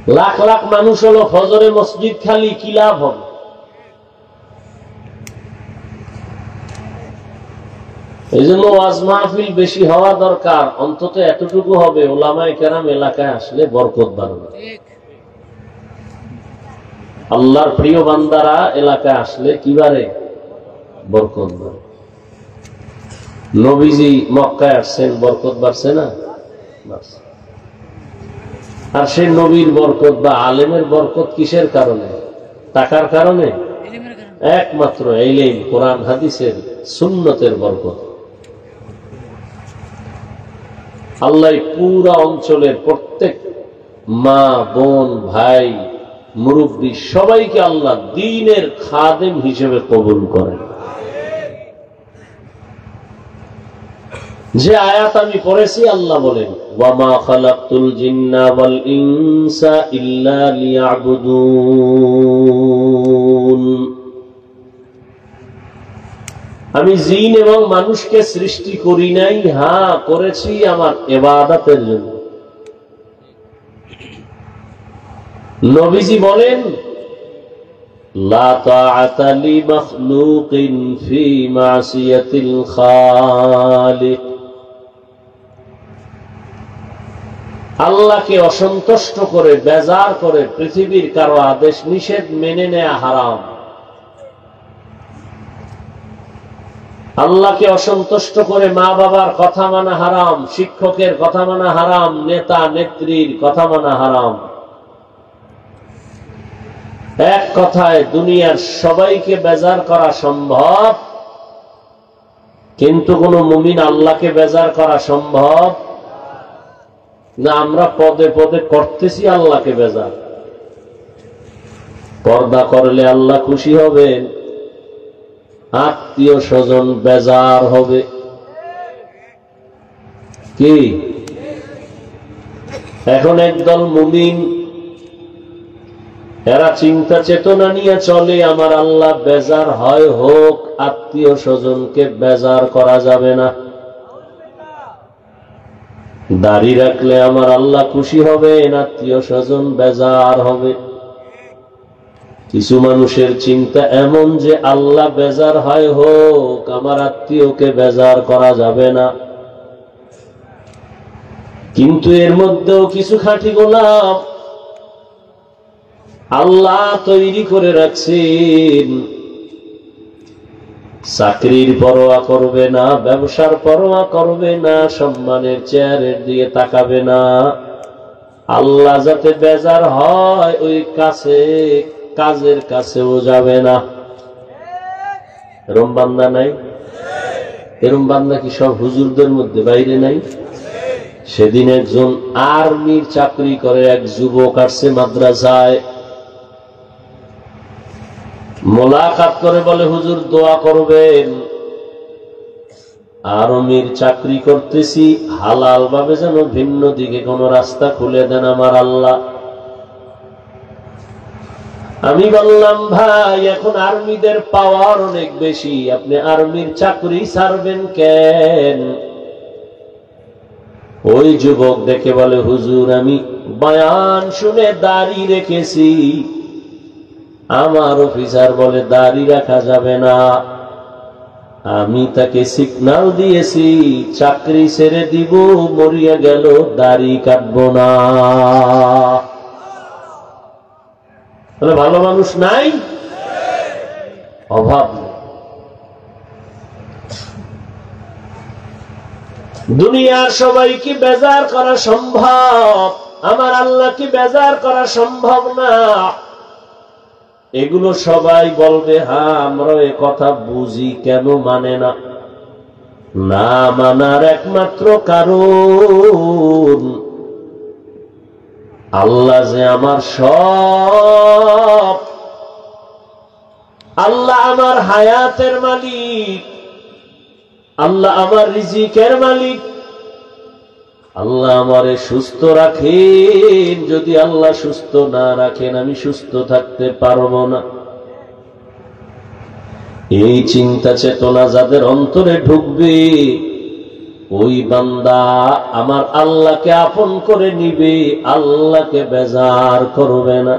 লাখ লাখ মানুষ হলো, ফজরে মসজিদ খালি, কি লাভ হবে? এই জন্য ওয়াজ মাহফিল বেশি হওয়া দরকার। অন্তত এতটুকু হবে, ওলামায়ে কেরাম এলাকায় আসলে বরকত বাড়বে। আল্লাহর প্রিয় বান্দারা এলাকায় আসলে কি বাড়ে? বরকত বাড়ে। নবীজি মক্কায় আসছেন, বরকত বাড়ছে না? আর সে নবীর বরকত বা আলেমের বরকত কিসের কারণে? টাকার কারণে? একমাত্র ইলম, কোরআন হাদিসের, সুন্নতের বরকত। আল্লাহ পুরা অঞ্চলের প্রত্যেক মা, বোন, ভাই, মুরব্বী সবাইকে আল্লাহ দ্বীনের খাদেম হিসেবে কবুল করেন। যে আয়াত আমি পড়েছি, আল্লাহ বলেন, ওয়ামা খালাকতুল জিন্না ওয়াল ইনসা ইল্লা লিয়াবুদুন। আমি জিন এবং মানুষকে সৃষ্টি করি নাই, হ্যাঁ করেছি আমার ইবাদতের জন্য। নবীজি বলেন, লা তাআতা লি মাখলুকিন ফি মাসিয়াতিল খালিক। আল্লাহকে অসন্তুষ্ট করে, বেজার করে পৃথিবীর কারো আদেশ নিষেধ মেনে নেওয়া হারাম। আল্লাহকে অসন্তুষ্ট করে মা বাবার কথা মানা হারাম, শিক্ষকের কথা মানা হারাম, নেতা নেত্রীর কথা মানা হারাম। এক কথায় দুনিয়ার সবাইকে বেজার করা সম্ভব, কিন্তু কোন মুমিন আল্লাহকে বেজার করা সম্ভব না। আমরা পদে পদে করতেছি আল্লাহকে বেজার। পর্দা করলে আল্লাহ খুশি হবেন, আত্মীয় স্বজন বেজার হবে। কি এখন একদল মুমিন, এরা চিন্তা চেতনা নিয়ে চলে, আমার আল্লাহ বেজার হয় হোক, আত্মীয় স্বজনকে বেজার করা যাবে না। দাড়ি রাখলে আমার আল্লাহ খুশি হবেন, আত্মীয় স্বজন বেজার হবে। কিছু মানুষের চিন্তা এমন যে আল্লাহ বেজার হয় হোক, আমার আত্মীয়কে বেজার করা যাবে না। কিন্তু এর মধ্যেও কিছু খাঁটি গোলাম আল্লাহ তৈরি করে রাখছেন, চাকরির পরোয়া করবে না, ব্যবসার পরোয়া করবে না, সম্মানের চেয়ারের দিকে তাকাবে না। আল্লাহ যাতে বেজার হয়, ওই কাজের কাছেও যাবে না। এরম বান্দা নাই? এরম বান্দা কি সব হুজুরদের মধ্যে বাইরে নাই? সেদিন একজন আর্মির চাকরি করে এক যুবক আসছে মাদ্রাসায়, মোলাকাত করে বলে, হুজুর দোয়া করবেন, আর্মির চাকরি করতেছি, হালাল ভাবে যেন ভিন্ন দিকে কোন রাস্তা খুলে দেন আমার আল্লাহ। আমি বললাম, ভাই এখন আর্মিদের পাওয়ার অনেক বেশি, আপনি আর্মির চাকরি ছাড়বেন কেন? ওই যুবক দেখে বলে, হুজুর আমি বয়ান শুনে দাড়ি রেখেছি, আমার অফিসার বলে দাড়ি রাখা যাবে না। আমি তাকে সিগন্যাল দিয়েছি, চাকরি ছেড়ে দিব, মরিয়া গেল দাড়ি কাটবো না। তাহলে ভালো মানুষ নাই? অভাব নেই। দুনিয়ার সবাই কি বেজার করা সম্ভব? আমার আল্লাহ কি বেজার করা সম্ভব না? এগুলো সবাই বলবে, হ্যাঁ আমরা এ কথা বুঝি, কেন মানে না? না মানার একমাত্র কারণ, আল্লাহ যে আমার সব, আল্লাহ আমার হায়াতের মালিক, আল্লাহ আমার রিজিকের মালিক, আল্লাহ আমারে সুস্থ রাখেন। যদি আল্লাহ সুস্থ না রাখেন, আমি সুস্থ থাকতে পারবো না। এই চিন্তা চেতনা যাদের অন্তরে ঢুকবে, ওই বান্দা আমার আল্লাহকে আপন করে নিবে, আল্লাহকে বেজার করবে না।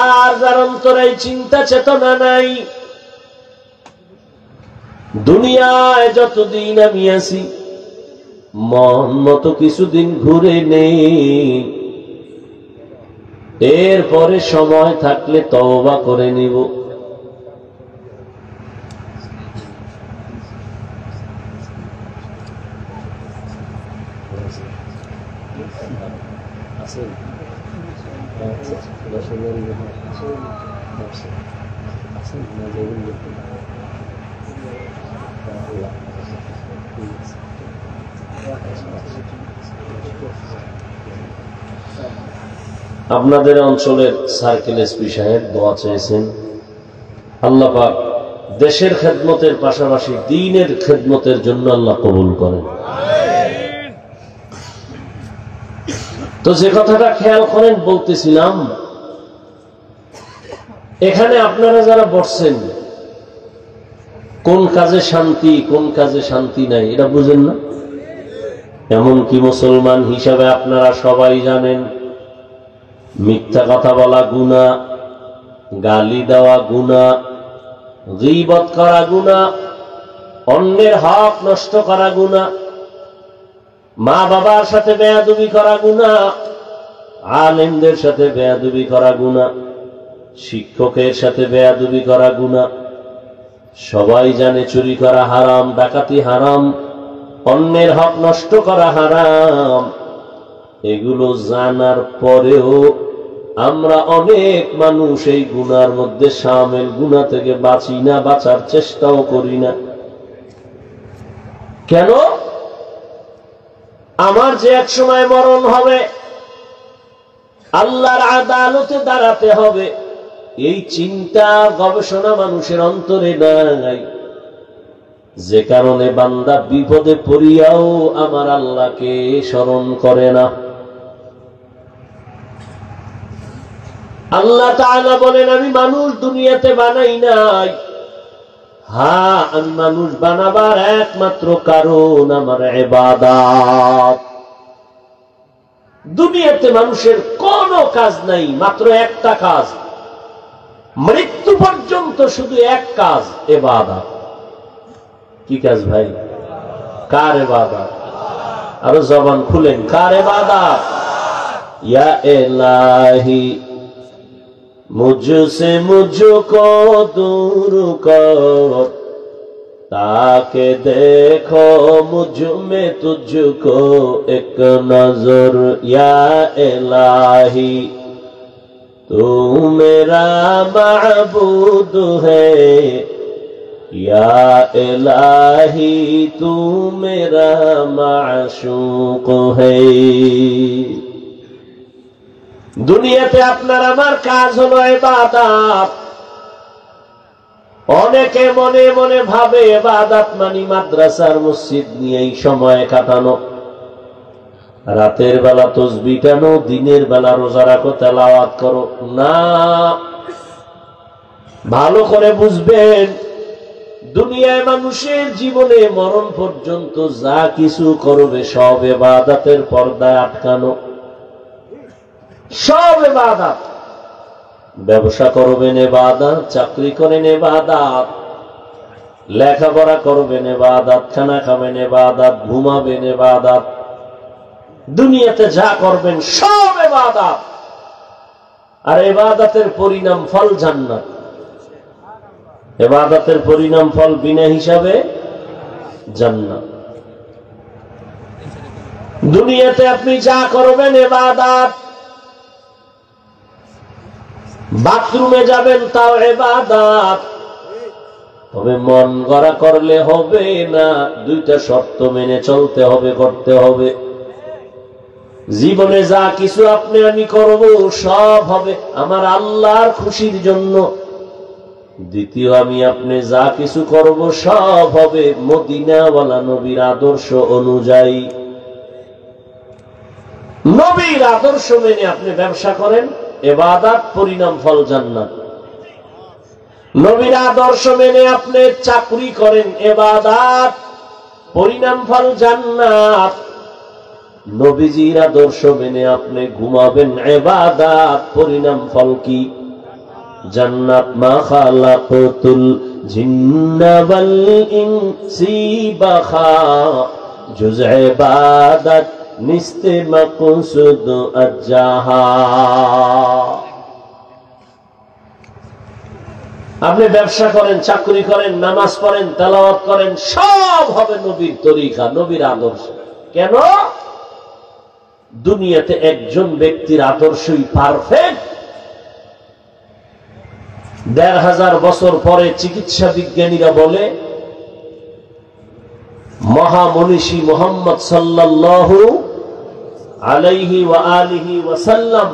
আর যার অন্তরে চিন্তা চেতনা নাই, দুনিয়ায় যতদিন আমি আছি মন মতো কিছুদিন ঘুরে নেই, এরপরে সময় থাকলে তওবা করে নিব। আপনাদের অঞ্চলের সার্কেল এসপি সাহেব দোয়া চেয়েছেন, আল্লাহ পাক দেশের খেদমতের পাশাপাশি দ্বীনের খেদমতের জন্য আল্লাহ কবুল করেন। তো যে কথাটা খেয়াল করেন বলতেছিলাম, এখানে আপনারা যারা বসছেন কোন কাজে শান্তি কোন কাজে শান্তি নাই এটা বুঝেন না? এমনকি মুসলমান হিসাবে আপনারা সবাই জানেন মিথ্যা কথা বলা গুনাহ, গালি দেওয়া গুনাহ, গীবত করা গুনাহ, অন্যের হক নষ্ট করা গুনাহ, মা বাবার সাথে বেয়াদবি করা গুনাহ, আলেমদের সাথে বেয়াদবি করা গুনাহ, শিক্ষকের সাথে বেয়াদবি করা গুনাহ। সবাই জানে চুরি করা হারাম, ডাকাতি হারাম, অন্যের হক নষ্ট করা হারাম। এগুলো জানার পরেও আমরা অনেক মানুষ এই গুনার মধ্যে শামিল, গুনাহ থেকে বাঁচি না, বাঁচার চেষ্টাও করি না। কেন? আমার যে এক সময় মরণ হবে, আল্লাহর আদালতে দাঁড়াতে হবে, এই চিন্তা গবেষণা মানুষের অন্তরে নাই, যে কারণে বান্দা বিপদে পড়িয়াও আমার আল্লাহকে স্মরণ করে না। আল্লাহ তাআলা বলেন, আমি মানুষ দুনিয়াতে বানাই নাই। হ্যাঁ, আমি মানুষ বানাবার একমাত্র কারণ আমার ইবাদত। দুনিয়াতে মানুষের কোনো কাজ নাই, মাত্র একটা কাজ, মৃত্যু পর্যন্ত শুধু এক কাজ, ইবাদত। কি কাজ ভাই? কার ইবাদত? আরো জবান খুলেন, কার ইবাদত? ইয়া ইলাহি मुझसे मुझको दूर कर, ताके देखो मुझ में तुझको एक नजर। या इलाही तू मेरा माबूद है, या इलाही तू मेरा माशूक है। দুনিয়াতে আপনার আমার কাজ হলো ইবাদত। অনেকে মনে মনে ভাবে ইবাদত মানে মাদ্রাসার মসজিদ নিয়েই সময় কাটানো, রাতের বেলা তাসবিহ টানো, দিনের বেলা রোজা রাখো, তেলাওয়াত করো। না, ভালো করে বুঝবেন, দুনিয়ায় মানুষের জীবনে মরণ পর্যন্ত যা কিছু করবে সব ইবাদতের পর্দায় আটকানো, সব ইবাদত। ব্যবসা করবেন ইবাদত, চাকরি করেন ইবাদত, লেখাপড়া করবেন ইবাদত, খানা খাবেন ইবাদত, ঘুমাবেন ইবাদত, দুনিয়াতে যা করবেন সব ইবাদত। আর ইবাদতের পরিণাম ফল জান্নাত। ইবাদতের পরিণাম ফল বিনা হিসাবে জান্নাত। দুনিয়াতে আপনি যা করবেন ইবাদত, বাথরুমে যাবেন তাও ইবাদত, তবে মন গড়া করলে হবে না, দুইটা শর্ত মেনে চলতে হবে, করতে হবে। জীবনে যা কিছু আপনি আমি করব সব হবে আমার আল্লাহর খুশির জন্য। দ্বিতীয়, আমি আপনি যা কিছু করব সব হবে মদিনাওয়ালা নবীর আদর্শ অনুযায়ী। নবীর আদর্শ মেনে আপনি ব্যবসা করেন, ইবাদত, পরিণাম ফল জান্নাত। নবীর আদর্শ মেনে আপনি চাকরি করেন, ইবাদত, পরিণাম ফল জান্নাত। নবীজির আদর্শ মেনে আপনি ঘুমাবেন, ইবাদত, পরিণাম ফল কি? জান্নাত। মা খালাকাতুল জিন্না ওয়াল ইনসি বাখা, জুজ ইবাদত নিস্তে মাকসুদ আজ্জাহা। আপনি ব্যবসা করেন, চাকরি করেন, নামাজ পড়েন, তেলাওয়াত করেন, সব হবে নবীর তরিকা, নবীর আদর্শ। কেন? দুনিয়াতে একজন ব্যক্তির আদর্শই পারফেক্ট। ১৫০০ বছর পরে চিকিৎসা বিজ্ঞানীরা বলে, মহামনীষী মুহাম্মদ সাল্লাল্লাহু আলাইহি ওয়া আলিহি ওয়াসাল্লাম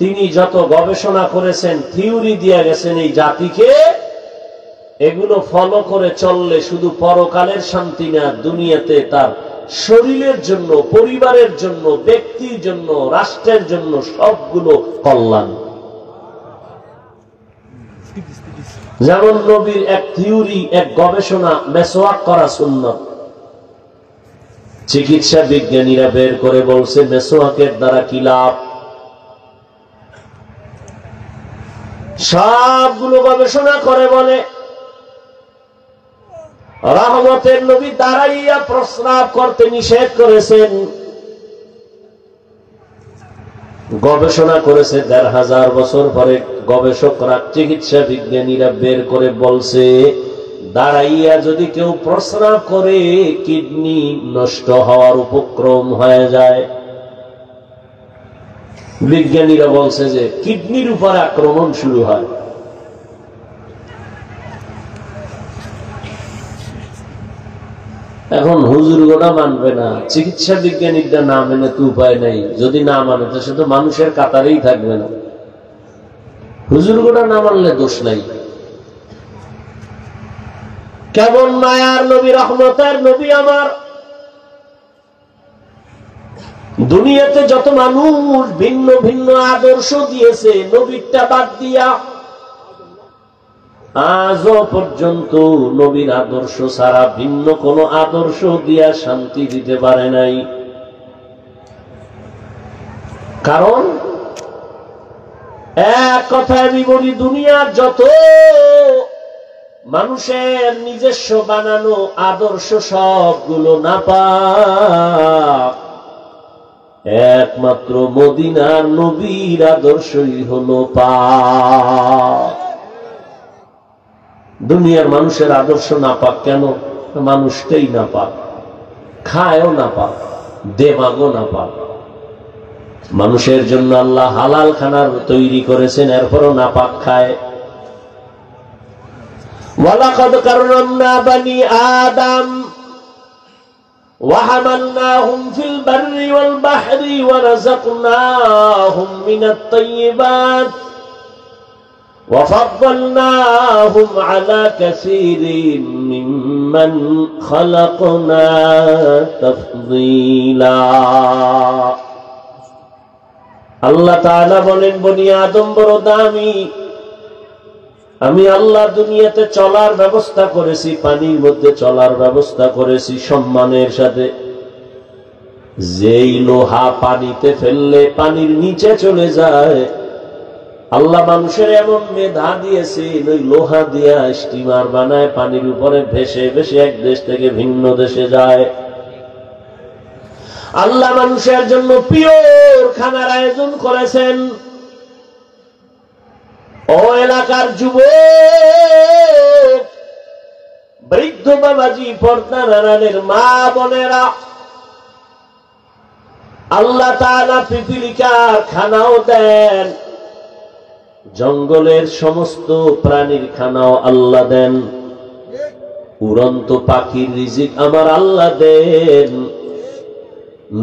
তিনি যত গবেষণা করেছেন, থিওরি দিয়ে গেছেন এই জাতিকে, এগুলো ফলো করে চললে শুধু পরকালের শান্তি না, দুনিয়াতে তার শরীরের জন্য, পরিবারের জন্য, ব্যক্তির জন্য, রাষ্ট্রের জন্য সবগুলো কল্যাণ। যেমন নবীর এক থিওরি, এক গবেষণা, মেসওয়াক করা সুন্নাত। চিকিৎসা বিজ্ঞানীরা বের করে বলছে মেসওয়াকের দ্বারা কি লাভ। সবগুলো গবেষণা করে বলে রহমতের নবী দাঁড়াইয়া প্রস্রাব করতে নিষেধ করেছেন। গবেষণা করেছে ১৫০০ বছর পরে গবেষকরা, চিকিৎসা বিজ্ঞানীরা বের করে বলছে দাঁড়াইয়া যদি কেউ প্রস্রাব করে কিডনি নষ্ট হওয়ার উপক্রম হয়ে যায়। বিজ্ঞানীরা বলছে যে কিডনির উপর আক্রমণ শুরু হয়। এখন হুজুরগোটা মানবে না, চিকিৎসা বিজ্ঞানীরা না মেনে তো উপায় নাই। যদি না মানে তো সে তো মানুষের কাতারেই থাকবে না। হুজুরগোটা না মানলে দোষ নাই। কেমন মায়ার নবী, রহমতের নবী আমার। দুনিয়াতে যত মানুষ ভিন্ন ভিন্ন আদর্শ দিয়েছে, নবীরটা বাদ দিয়া আজও পর্যন্ত নবীর আদর্শ ছাড়া ভিন্ন কোন আদর্শ দিয়া শান্তি দিতে পারে নাই। কারণ এক কথায় আমি বলি, দুনিয়ার যত মানুষের নিজস্ব বানানো আদর্শ সবগুলো নাপাক, একমাত্র মদিনার নবীর আদর্শই হলো পাক। দুনিয়ার মানুষের আদর্শ নাপাক কেন? মানুষটাই নাপাক, খায়ও নাপাক, দেমাগও নাপাক। মানুষের জন্য আল্লাহ হালাল খানার তৈরি করেছেন, এরপরও নাপাক খায়। ওয়ালাকাদ কাররামনা বানি আদম وحملناهم في البر والبحر ورزقناهم من الطيبات وفضلناهم على كثير ممن خلقنا تفضيلا। আল্লাহ তাআলা বলেন, বনি আদম বড় দামি। আমি আল্লাহ দুনিয়াতে চলার ব্যবস্থা করেছি, পানির মধ্যে চলার ব্যবস্থা করেছি সম্মানের সাথে। যেই লোহা পানিতে ফেললে পানির নিচে চলে যায়, আল্লাহ মানুষের এমন মেধা দিয়েছে, ওই লোহা দিয়া স্টিমার বানায়, পানির উপরে ভেসে ভেসে এক দেশ থেকে ভিন্ন দেশে যায়। আল্লাহ মানুষের জন্য পিওর খানার আয়োজন করেছেন। ও এলাকার যুবক, বৃদ্ধ বাবাজি, পর্দার আড়ালের মা বোনেরা, আল্লাহ তাআলা পিপিলিকার খানাও দেন, জঙ্গলের সমস্ত প্রাণীর খানাও আল্লাহ দেন, উড়ন্ত পাখির রিজিক আমার আল্লাহ দেন,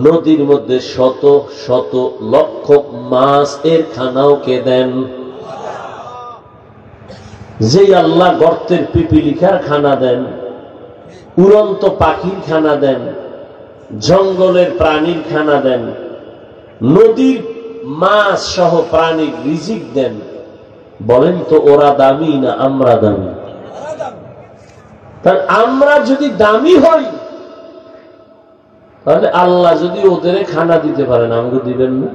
নদীর মধ্যে শত শত লক্ষ মাছ এর খানাও কে দেন? যে আল্লাহ গর্তের পিপিলিকার খানা দেন, উড়ন্ত পাখির খানা দেন, জঙ্গলের প্রাণীর খানা দেন, নদীর মাছ সহ প্রাণীর রিজিক দেন, বলেন তো ওরা দামি না আমরা দামি? তাহলে আমরা যদি দামি হই, তাহলে আল্লাহ যদি ওদের খানা দিতে পারেন, আমাকে দিবেন না?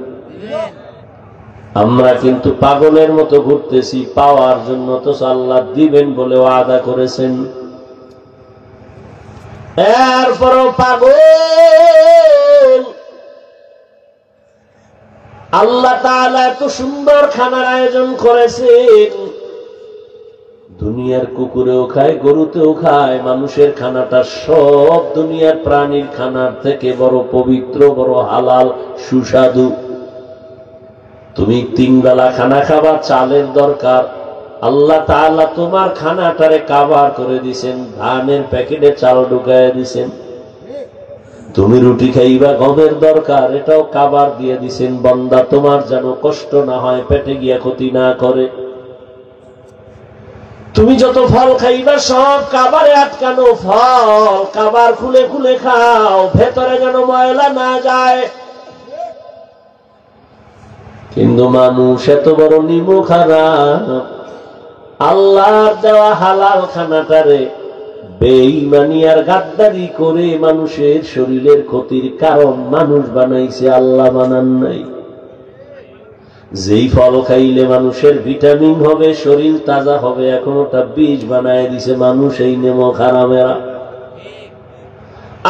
আমরা কিন্তু পাগলের মতো ঘুরতেছি পাওয়ার জন্য, তো আল্লাহ দিবেন বলে ওয়াদা করেছেন। এরপরও পাগল, আল্লাহ তাআলা এত সুন্দর খানার আয়োজন করেছেন, দুনিয়ার কুকুরেও খায়, গরুতেও খায়, মানুষের খানাটা সব দুনিয়ার প্রাণীর খানার থেকে বড় পবিত্র, বড় হালাল, সুস্বাদু। তুমি 3 বেলা খানা খাবা, চালের দরকার, আল্লাহ তাআলা তোমার খানাটারে কাভার করে দিছেন, ধানের প্যাকেটে চাল ঢুকাইয়া দিছেন। তুমি রুটি খাইবা, গমের দরকার, এটাও কাভার দিয়ে দিছেন, বান্দা তোমার যেন কষ্ট না হয়, পেটে গিয়া ক্ষতি না করে। তুমি যত ফল খাইবা সব কাভারে আটকানো ফল, কাভার খুলে খুলে খাও, ভেতরে যেন ময়লা না যায়। কিন্তু মানুষ এত বড় নিমুখ হারাম, আল্লাহর দেওয়া হালাল খানাটারে বেঈমানি আর গাদ্দারি করে মানুষের শরীরের ক্ষতির কারণ মানুষ বানাইছে, আল্লাহ বানান নাই। যেই ফল খাইলে মানুষের ভিটামিন হবে, শরীর তাজা হবে, এখন ওটা বীজ বানায় দিছে মানুষ, এই নিমুখ হারামেরা।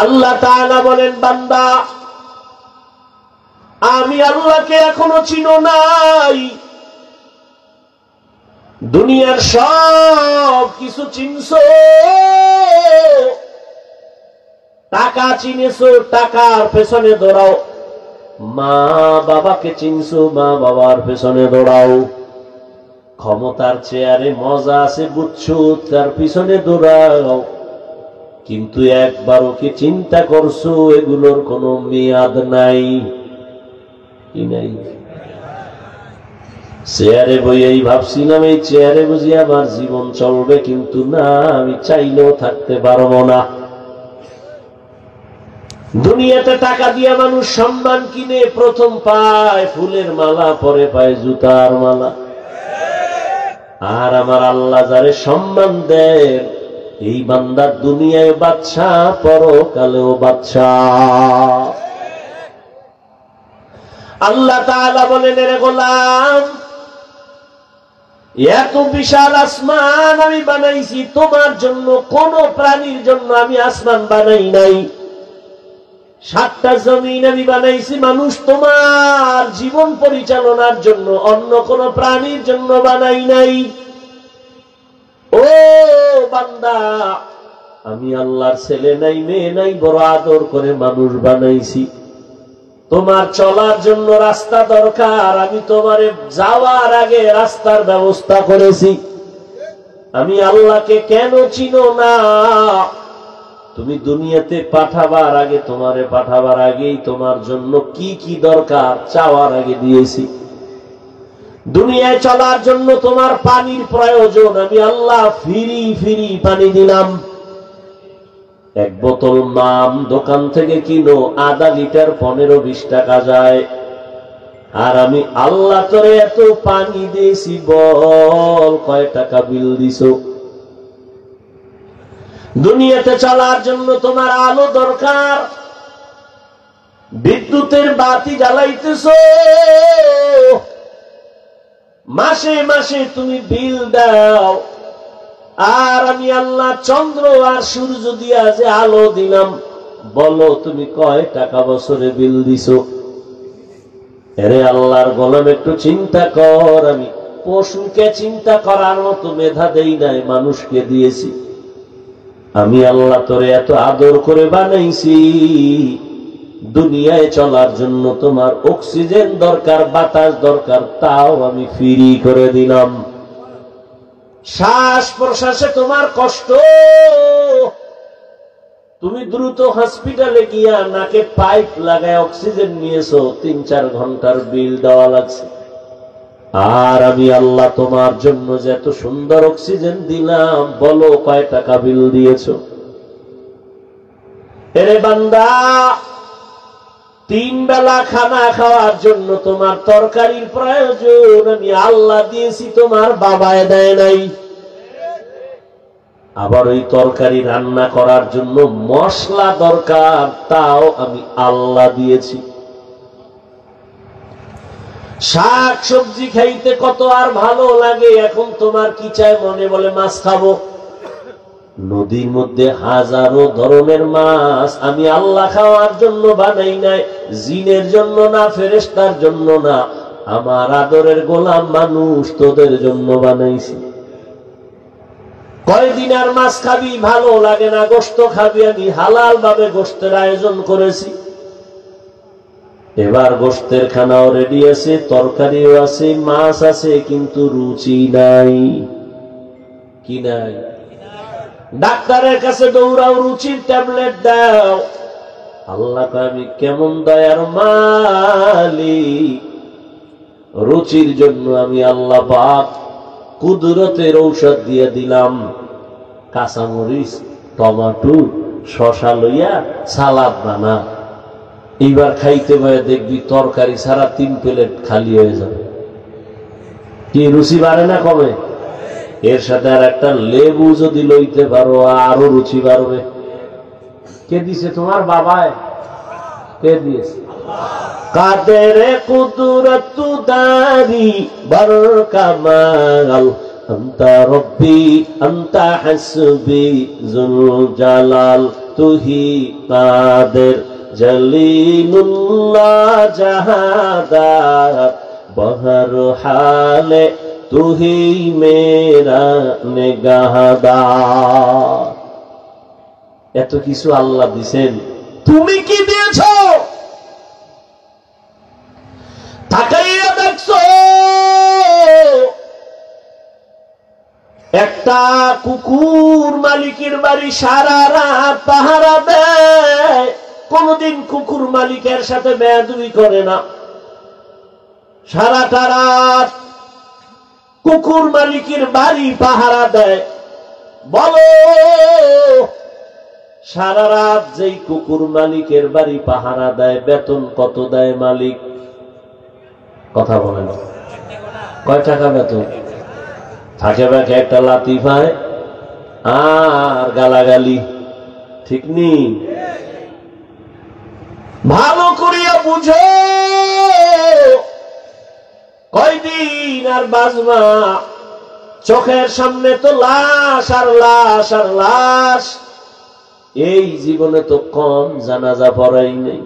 আল্লাহ তাআলা বলেন, বান্দা আমি আল্লাহকে এখনো চিনো নাই, দুনিয়ার সব কিছু চিনছো, টাকা চিনেছো, টাকার পেছনে দৌড়াও, মা বাবাকে চিনছো, মা বাবার পেছনে দৌড়াও, ক্ষমতার চেয়ারে মজা আছে বুঝছো, তার পিছনে দৌড়াও, কিন্তু একবারও কি চিন্তা করছো এগুলোর কোনো মেয়াদ নাই? কি নাই? চেয়ারে বইয়েই ভাবছিলাম এই চেয়ারে বুঝি আমার জীবন চলবে, কিন্তু না, আমি চাইলেও থাকতে পারবো না। দুনিয়াতে টাকা দিয়া মানুষ সম্মান কিনে, প্রথম পায় ফুলের মালা, পরে পায় জুতার মালা। আর আমার আল্লাহ যারে সম্মান দেন, এই বান্দার দুনিয়ায় বাদশা, পরকালেও বাদশা। আল্লাহ তাআলা বলেন, রে গোলাম, এত বিশাল আসমান আমি বানাইছি তোমার জন্য, কোন প্রাণীর জন্য আমি আসমান বানাই নাই। 7টা জমিন আমি বানাইছি মানুষ তোমার জীবন পরিচালনার জন্য, অন্য কোন প্রাণীর জন্য বানাই নাই। ও বান্দা, আমি আল্লাহর ছেলে নাই, মেয়ে নাই, বড় আদর করে মানুষ বানাইছি। তোমার চলার জন্য রাস্তা দরকার, আমি তোমারে যাওয়ার আগে রাস্তার ব্যবস্থা করেছি। আমি আল্লাহকে কেন চিনো না? তুমি দুনিয়াতে পাঠাবার আগে, তোমারে পাঠাবার আগেই তোমার জন্য কি কি দরকার চাওয়ার আগে দিয়েছি। দুনিয়ায় চলার জন্য তোমার পানির প্রয়োজন, আমি আল্লাহ ফ্রি ফ্রি পানি দিলাম। 1 বোতল মাম দোকান থেকে কিনো, আধা লিটার 15-20 টাকা যায়। আর আমি আল্লাহ তোরে এত পানি দিয়েছি, বল কয় টাকা বিল দিছো? দুনিয়াতে চলার জন্য তোমার আলো দরকার, বিদ্যুতের বাতি জ্বালাইতেছো, মাসে মাসে তুমি বিল দাও। আর আমি আল্লাহ চন্দ্র আর সূর্য দিয়া যে আলো দিলাম, বলো তুমি কয় টাকা বছরে বিল দিছো? আরে আল্লাহর গোলাম, একটু চিন্তা কর। আমি পশুকে চিন্তা করার মতো মেধা দেই নাই, মানুষকে দিয়েছি। আমি আল্লাহ তোরে এত আদর করে বানাইছি, দুনিয়ায় চলার জন্য তোমার অক্সিজেন দরকার, বাতাস দরকার, তাও আমি ফ্রি করে দিলাম। শ্বাস প্রশ্বাসে তোমার কষ্ট, তুমি দ্রুত হসপিটালে গিয়া নাকে পাইপ লাগায় অক্সিজেন নিয়েছো, 3-4 ঘন্টার বিল দেওয়া লাগছে। আর আমি আল্লাহ তোমার জন্য যে এত সুন্দর অক্সিজেন দিলাম, বলো কয় টাকা বিল দিয়েছো? এরে বান্দা, 3 বেলা খানা খাওয়ার জন্য তোমার তরকারির প্রয়োজন আমি আল্লাহ দিয়েছি, তোমার বাবায় দেয় নাই। আবার ওই তরকারি রান্না করার জন্য মশলা দরকার, তাও আমি আল্লাহ দিয়েছি। শাক সবজি খাইতে কত আর ভালো লাগে, এখন তোমার কি চায়? মনে বলে মাছ খাবো। নদীর মধ্যে হাজারো ধরনের মাছ আমি আল্লাহ খাওয়ার জন্য বানাই নাই, জিনের জন্য না, ফেরেশতার জন্য না, আমার আদরের গোলাম মানুষ তোদের জন্য বানাইছি। কয়দিন আর মাছ খাবি? ভালো লাগে না, গোশত খাবি, আমি হালাল ভাবে গোশতের আয়োজন করেছি। এবার গোশতের খানাও রেডি আছে, তরকারিও আছে, মাছ আছে, কিন্তু রুচি নাই। কি নাই? ডাক্তারের কাছে দৌড়াও, রুচির ট্যাবলেট দাও। আল্লাহ কয় আমি কেমন দয়ার মালিক, রুচির জন্য আমি আল্লাহ পাক কুদরতের ঔষধ দিয়ে দিলাম। কাঁচামরিচ, টমাটো, শশা লইয়া সালাদ বানা, এইবার খাইতে পারে দেখবি তরকারি ছাড়া 3 প্লেট খালি হয়ে যাবে। কি রুচি বাড়ে না কমে? এর সাথে আর একটা লেবু যদি লইতে পারো আরো রুচি বাড়বে। কে দিছে? তোমার বাবায়। কে দিয়েছে? কাদের কুদরত দারি বরকামাল আনতা রব্বি আনতা হাসবি জুল জালাল তুহি কাদের জলিলুল্লাহ জাহাদাত বহর হালে তুহি মেরা নেগাহদার। এত কিছু আল্লাহ দিছেন, তুমি কি দিয়েছ? তাকাইয়া দেখছো? একটা কুকুর মালিকের বাড়ি সারা রাত পাহারা দেয়, কোনদিন কুকুর মালিকের সাথে বেয়াদবি করে না। সারাটা রাত কুকুর মালিকের বাড়ি পাহারা দেয়। বলো, সারা রাত যেই কুকুর মালিকের বাড়ি পাহারা দেয় বেতন কত দেয় মালিক? কথা বলেন। কয় টাকা বেতন? থাকে ব্যাকে একটা লাথি পায় আর গালাগালি। ঠিক নেই? ভালো করিয়া বুঝো, কয়দিন আর বাজমা? চোখের সামনে তো লাশ আর লাশ আর লাশ। এই জীবনে তো কম জানাজা পড়াই নেই,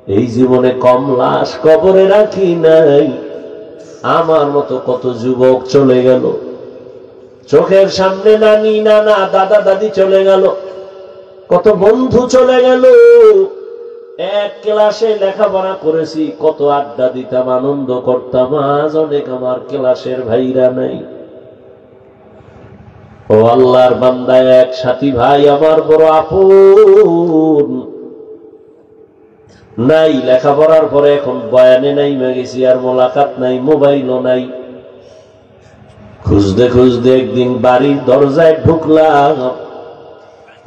এই জীবনে কম লাশ কবরে রাখি নাই। আমার মতো কত যুবক চলে গেল, চোখের সামনে নানি নানা দাদা দাদি চলে গেল, কত বন্ধু চলে গেল। এক ক্লাসে লেখাপড়া করেছি, কত আড্ডা দিতাম, আনন্দ করতাম, আজ অনেক আমার ক্লাসের ভাইরা নাই। ও আল্লাহর বান্দা, এক সাথী ভাই আমার বড় আপন নাই। লেখাপড়ার পরে এখন বয়ানে নাই গেছি, আর মোলাকাত নাই, মোবাইলও নাই। খুঁজতে খুঁজতে একদিন বাড়ির দরজায় ঢুকলাম,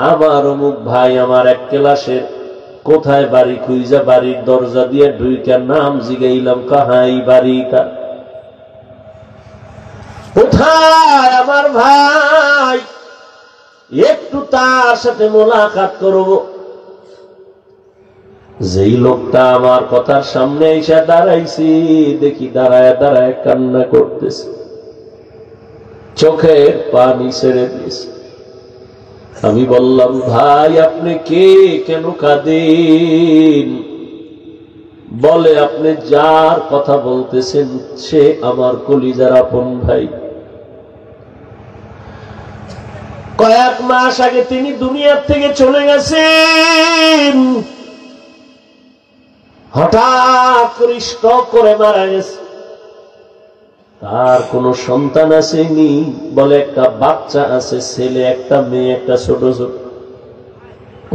আমার অমুক ভাই আমার এক ক্লাসের। কোথায় বাড়ি? খুঁজা বাড়ির দরজা দিয়ে ঢুইকা নাম জিগাইলাম, কাহাই বাড়িটা? কোথায় আমার ভাই? একটু তার সাথে মোলাকাত করব। যেই লোকটা আমার কথার সামনে এসে দাঁড়াইছি, দেখি দাঁড়ায় দাঁড়ায় কান্না করতেছে, চোখের পানি ছেড়ে দিয়েছে। আমি বললাম, ভাই আপনি কে? কেন কাঁদেন? বলে, আপনি যার কথা বলতেছেন সে আমার কলিজার আপন ভাই। কয়েক মাস আগে তিনি দুনিয়ার থেকে চলে গেছেন। হঠাৎ করে স্ট্রোক করে মারা গেছে। তার কোনো সন্তান আসেনি, বলে একটা বাচ্চা আছে, ছেলে একটা, মেয়ে একটা, ছোট ছোট।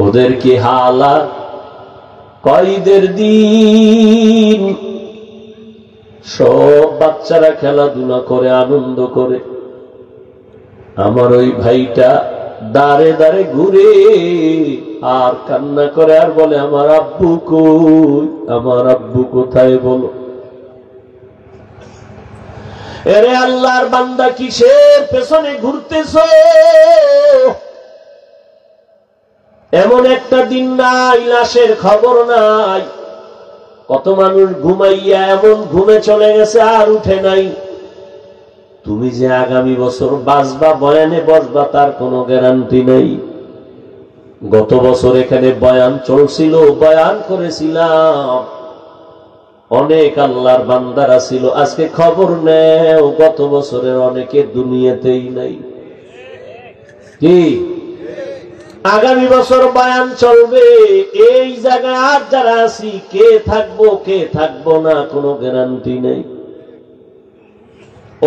ওদের কি হালাত? কয়দের দিন সব বাচ্চারা খেলাধুলা করে, আনন্দ করে। আমার ওই ভাইটা দাঁড়ে দাঁড়ে ঘুরে আর কান্না করে আর বলে আমার আব্বু কই, আমার আব্বু কোথায় বলো। এরে আল্লাহর বান্দা কিসের পেছনে ঘুরতেছো? এমন একটা দিন নাই লাশের খবর নাই। কত মানুষ ঘুমাইয়া এমন ঘুমে চলে গেছে আর উঠে নাই। তুমি যে আগামী বছর বাঁচবা, বয়ানে বসবা, তার কোনো গ্যারান্টি নেই। গত বছর এখানে বয়ান চলছিল, বয়ান করেছিলাম, অনেক আল্লাহর বান্দারা ছিল। আজকে খবর নেও, গত বছরের অনেকে দুনিয়াতেই নাই। কি আগামী বছর বয়ান চলবে, এই জায়গায় আর যারা আছি কে থাকবো কে থাকবো না কোনো গ্যারান্টি নেই।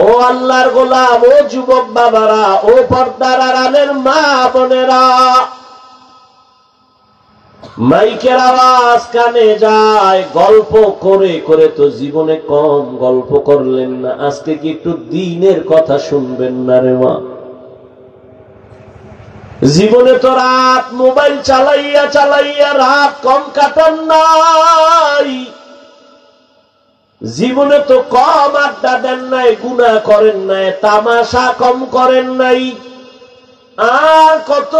ও আল্লাহর গোলাম, ও যুবক বাবারা, ও পর্দার আড়ালের মা বোনেরা, মাইকের আওয়াজ কানে যায়, গল্প করে করে তো জীবনে কম গল্প করলেন না, আজকে কি একটু দ্বীনের কথা শুনবেন না রে মা? জীবনে তো রাত মোবাইল চালাইয়া চালাইয়া রাত কম কাটান নাই, জীবনে তো কম আড্ডা দেন নাই, গুনাহ করেন নাই, তামাশা কম করেন নাই। আর কত,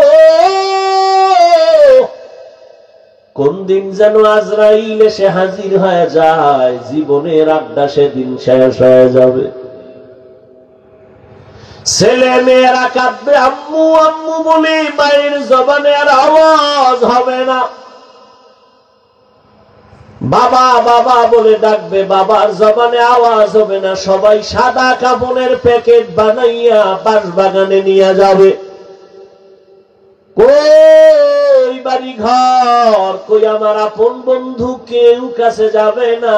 কোন দিন যেন আজরাইল এসে হাজির হয়ে যায়, জীবনের আড্ডা সেদিন শেষ হয়ে যাবে। ছেলে মেয়েরা কাঁদবে আম্মু আম্মু বলে, মায়ের জবানে আর আওয়াজ হবে না। বাবা বাবা বলে ডাকবে, বাবার জবানে আওয়াজ হবে না। সবাই সাদা কাপড়ের প্যাকেট বানাইয়া বাঁশবাগানে নিয়ে যাবে। কই বাড়ি ঘর, কই আমার আপন বন্ধু, কেউ কাছে যাবে না।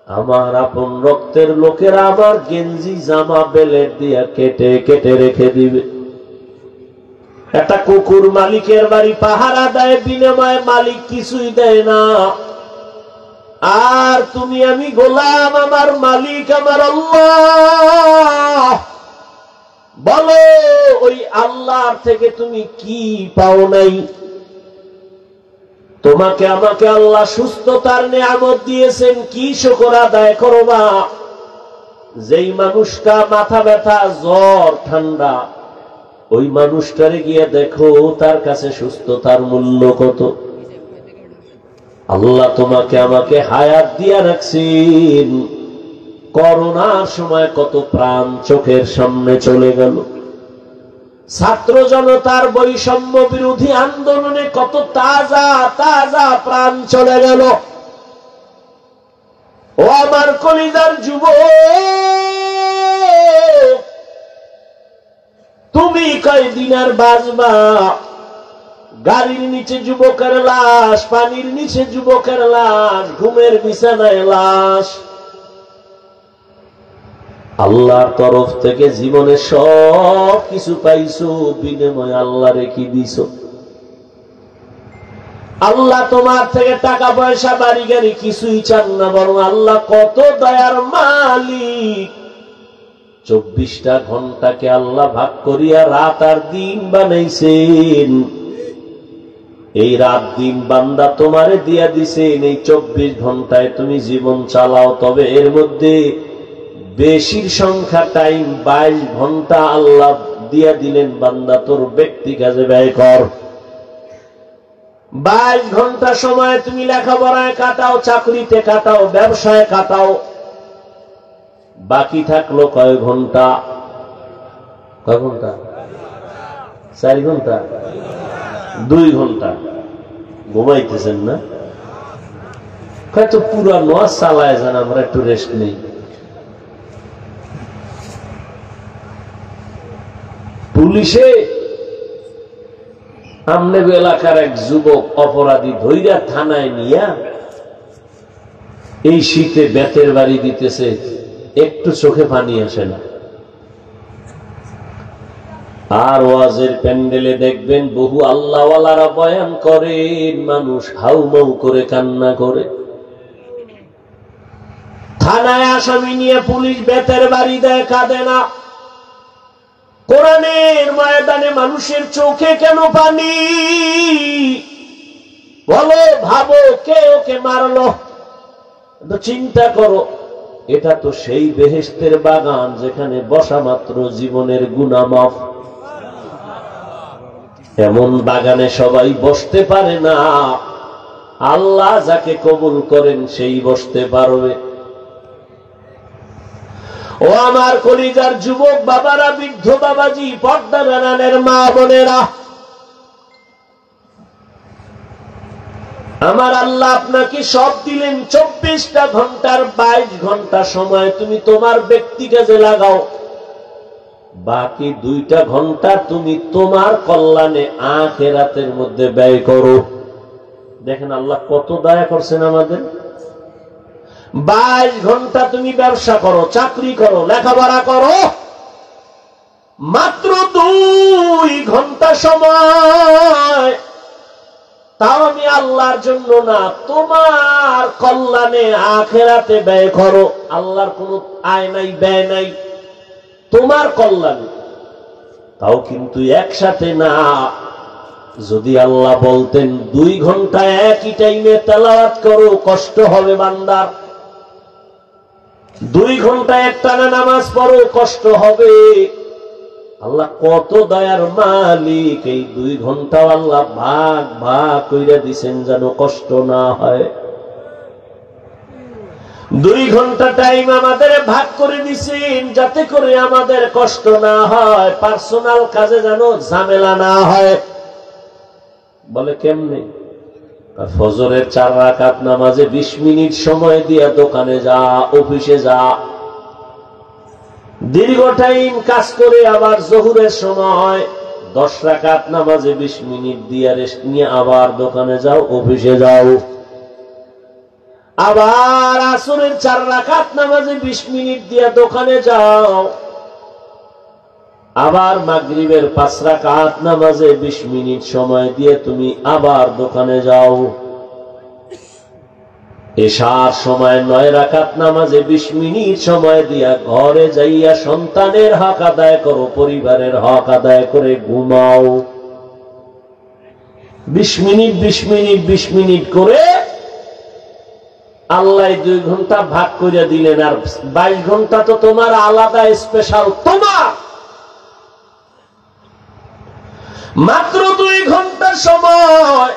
আমার আপন রক্তের লোকেরা আমার গেঞ্জি জামা বেলেট দিয়া কেটে কেটে রেখে দিবে। একটা কুকুর মালিকের বাড়ি পাহারা দেয়, বিনিময়ে মালিক কিছুই দেয় না। আর তুমি আমি গোলাম, আমার মালিক আমার আল্লাহ। বলো ওই আল্লাহর থেকে তুমি কি পাও নাই? তোমাকে আমাকে আল্লাহ সুস্থতার নিয়ামত দিয়েছেন, কি শুকর আদায় করবা? যেই মানুষটা মাথা ব্যথা, জ্বর, ঠান্ডা, ওই মানুষটারে গিয়ে দেখো তার কাছে সুস্থতার মূল্য কত। আল্লাহ তোমাকে আমাকে হায়াত দিয়া রাখছেন। করোনার সময় কত প্রাণ চোখের সামনে চলে গেল। ছাত্র জনতার বৈষম্য বিরোধী আন্দোলনে কত তাজা তাজা প্রাণ চলে গেল। ও আমার কলিজার যুবক, তুমি কয়দিন আর বাঁচবা? গাড়ির নিচে যুবকের লাশ, পানির নিচে যুবকের লাশ, ঘুমের বিছানায় লাশ। আল্লাহর তরফ থেকে জীবনে সব কিছু পাইছো, বিনিময়ে আল্লাহরে কি দিছো? আল্লাহ তোমার থেকে টাকা পয়সা বাড়ি গাড়ি কিছুই চান না, বরং আল্লাহ কত দয়ার মালিক। 24টা ঘন্টাকে আল্লাহ ভাগ করিয়া রাত আর দিন বানাইছেন। এই রাত দিন বান্দা তোমারে দিয়া দিছেন। এই 24 ঘন্টায় তুমি জীবন চালাও, তবে এর মধ্যে বেশির সংখ্যা টাইম 22 ঘন্টা আল্লাহ দিয়া দিলেন, বান্দা তোর ব্যক্তি কাজে ব্যয় কর। 22 ঘন্টা সময় তুমি লেখাপড়ায় কাটাও, চাকরিতে কাটাও, ব্যবসায় কাটাও। বাকি থাকলো কয় ঘন্টা? কয় ঘন্টা? 4 ঘন্টা, 2 ঘন্টা ঘুমাইতেছেন না? হয়তো পুরা নোয়াজ চালায় যান, আমরা একটু রেস্ট নেই। পুলিশে আমনে এলাকার এক যুবক অপরাধী ধইরা থানায় নিয়া এই শীতে বেতের বাড়ি দিতেছে, একটু চোখে পানি আসে না। আর ওয়াজের প্যান্ডেলে দেখবেন বহু আল্লাহওয়ালারা বয়ান করেন, মানুষ হাউমাউ করে কান্না করে। থানায় আসামি নিয়ে পুলিশ বেতের বাড়ি দেয়, কাঁদে না। কোরআনের ময়দানে মানুষের চোখে কেন পানি? বলো, ভাবো, কে ওকে মারলো? চিন্তা করো, এটা তো সেই বেহেশতের বাগান যেখানে বসা মাত্র জীবনের গুনাহ মাফ। এমন বাগানে সবাই বসতে পারে না, আল্লাহ যাকে কবুল করেন সেই বসতে পারবে। ও আমার কলিজার যুবক বাবারা, বৃদ্ধ বাবাজি, পর্দা নানানের মা বোনেরা, আমার আল্লাহ আপনাকে সব দিলেন 24টা ঘন্টার 22 ঘন্টা সময় তুমি তোমার ব্যক্তি কাজে লাগাও, বাকি 2টা ঘন্টা তুমি তোমার কল্যাণে আখিরাতের মধ্যে ব্যয় করো। দেখেন আল্লাহ কত দয়া করছেন আমাদের। 22 ঘন্টা তুমি ব্যবসা করো, চাকরি করো, লেখাপড়া করো, মাত্র 2 ঘন্টা সময়, তাও আমি আল্লাহর জন্য না, তোমার কল্যাণে আখিরাতে ব্যয় করো। আল্লাহর কোনো আয় নাই, ব্যয় নাই, তোমার কল্যাণে। তাও কিন্তু একসাথে না। যদি আল্লাহ বলতেন 2 ঘন্টা একই টাইমে তেলাওয়াত করো, কষ্ট হবে বান্দার। 2 ঘন্টা একটানা নামাজ পড়ো, কষ্ট হবে। আল্লাহ কত দয়ার মালিক, এই 2 ঘন্টাও আল্লাহ ভাগ ভাগ কইরা দিছেন যেন কষ্ট না হয়। 2 ঘন্টা টাইম আমাদের ভাগ করে দিছেন যাতে করে আমাদের কষ্ট না হয়, পার্সোনাল কাজে যেন ঝামেলা না হয়। বলে কেমনে? ফজরের 4 রাকাত নামাজে 20 মিনিট সময় দিয়া দোকানে যা, অফিসে যা, দীর্ঘ টাইম কাজ করে আবার জোহরের সময় 10 রাকাত নামাজে 20 মিনিট দিয়া রেস্ট নিয়ে আবার দোকানে যাও, অফিসে যাও। আবার আসরের 4 রাকাত নামাজে 20 মিনিট দিয়া দোকানে যাও। আবার মাগরিবের 5 রাকাত নামাজে 20 মিনিট সময় দিয়ে তুমি আবার দোকানে যাও। এশার সময় 9 রাকাত নামাজে 20 মিনিট সময় দিয়া ঘরে যাইয়া সন্তানের হক আদায় করো, পরিবারের হক আদায় করে ঘুমাও। 20 মিনিট 20 মিনিট 20 মিনিট করে আল্লাহ 2 ঘন্টা ভাগ করে দিলেন। আর 22 ঘন্টা তো তোমার আলাদা স্পেশাল, তোমার মাত্র 2 ঘন্টা সময়,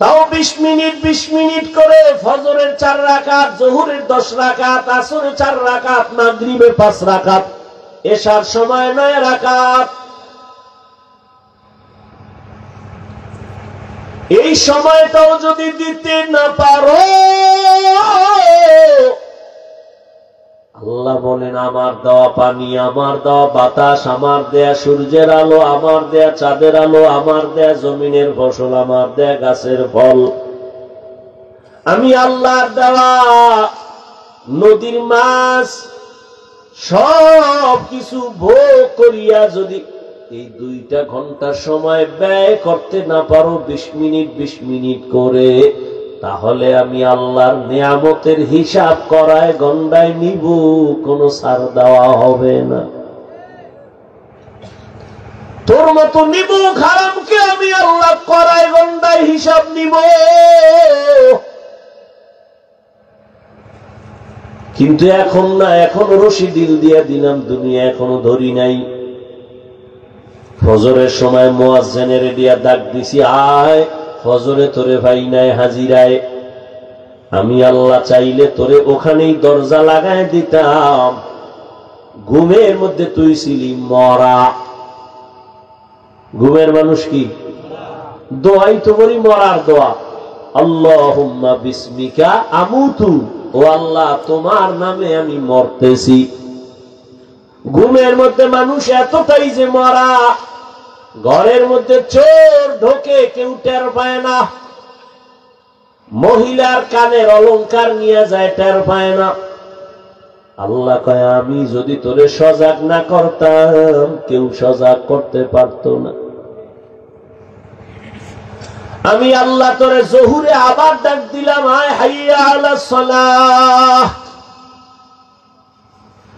তাও 20 মিনিট 20 মিনিট করে ফজরের 4 রাকাত, জোহরের 10 রাকাত, আসরের 4 রাকাত, মাগরিবের 5 রাকাত, এশার সময় 9 রাকাত। এই সময়টাও যদি দিতে না পারো, আল্লাহ বলেন আমার দেওয়া পানি, আমার দেওয়া বাতাস, আমার দেয়া সূর্যের আলো, আমার দেয়া চাঁদের আলো, আমার দেয়া জমিনের ফসল, আমার দেয়া গাছের ফল, আমি আল্লাহর দেওয়া নদীর মাছ, সব কিছু ভোগ করিয়া যদি এই 2টা ঘন্টা সময় ব্যয় করতে না পারো 20 মিনিট 20 মিনিট করে, তাহলে আমি আল্লাহর নিয়ামতের হিসাব করায় গন্ডায় নিব, কোনো ছাড় দেওয়া হবে না। তোর মতো নিব হারামকে আমি আল্লাহ করায় গন্ডায় হিসাব নিব। কিন্তু এখন না, এখনো রশি দিল দিয়া দিলাম, দুনিয়া এখনো ধরি নাই। ফজরের সময় মুয়াজ্জিনের দিয়া ডাক দিছি, আয় ফজরে তোরে ভাই নাই হাজিরায়। আমি আল্লাহ চাইলে তোরে ওখানেই দরজা লাগায় দিতাম, ঘুমের মধ্যে তুই ছিলি মরা। ঘুমের মানুষ কি দোয়াই তো বলি, মরার দোয়া, আল্লাহুম্মা বিসমিকা আমুতু, ও আল্লাহ তোমার নামে আমি মরতেছি। ঘুমের মধ্যে মানুষ এতটাই যে মরা, ঘরের মধ্যে চোর ঢোকে কেউ টের পায় না, মহিলার কানের অলংকার নিয়ে যায় টের পায় না। আল্লাহ কয় আমি যদি তোরে সজাগ না করতাম কেউ সজাগ করতে পারতো না। আমি আল্লাহ তোরে জহুরে আবার ডাক দিলাম, আয় হাইয়া আলাস সালাহ,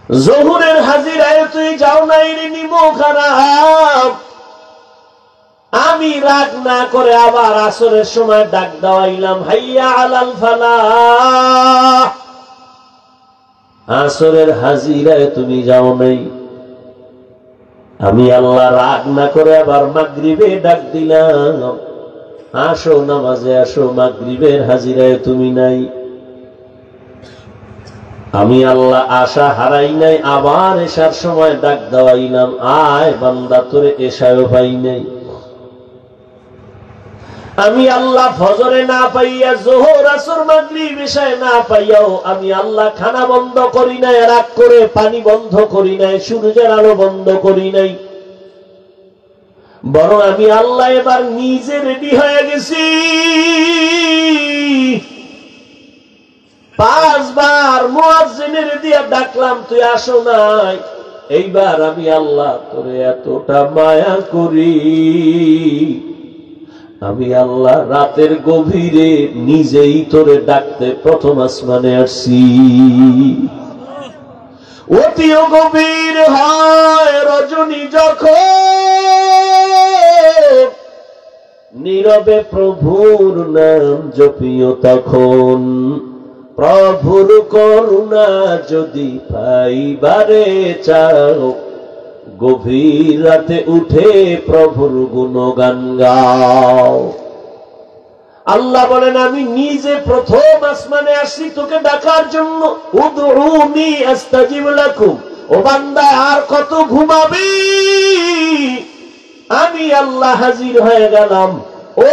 জোহরের হাজিরায় তুই যাও নাই রে নিমো খারাপ। আমি রাগ না করে আবার আসরের সময় ডাক দেওয়াইলাম, হাইয়া আলাল ফালাহ। আসরের হাজিরায় তুমি যাও নাই। আমি আল্লাহ রাগ না করে আবার মাগরিবে ডাক দিলাম, আসো নামাজে আসো, মাগরিবের হাজিরায় তুমি নাই। আমি আল্লাহ আশা হারাই নাই, আবার এশার সময় ডাক দেওয়াইলাম, আয় বান্দা তোরে এশায়ও পাই নাই। আমি আল্লাহ ফজরে না পাইয়া, জোহর আসর মাগরিব এশায় না পাইয়াও আমি আল্লাহ খানা বন্ধ করি নাই, রাগ করে পানি বন্ধ করি নাই, সূর্যের আলো বন্ধ করি নাই। বরং আমি আল্লাহ এবার নিজে রেডি হয়ে গেছি। 5 বার মুয়াজ্জিনের দিয়া ডাকলাম, তুই আসো নাই। এইবার আমি আল্লাহ তোরে এতটা মায়া করি, আমি আল্লাহ রাতের গভীরে নিজেই তোরে ডাকতে প্রথম আসমানে আসছি। অতিও গভীর হয় রজনী যখন, নীরবে প্রভুর নাম জপিও তখন। প্রভুর করুণা যদি পাইবারে চাও, গভীর রাতে উঠে প্রভুর গুণগান গাও। আল্লাহ বলেন, আমি নিজে প্রথম আসমানে আসছি তোকে ডাকার জন্য। উদউনি আস্তাজিব লাকুম। ও বান্দা, আর কত ঘুমাবি? আমি আল্লাহ হাজির হয়ে গেলাম। ও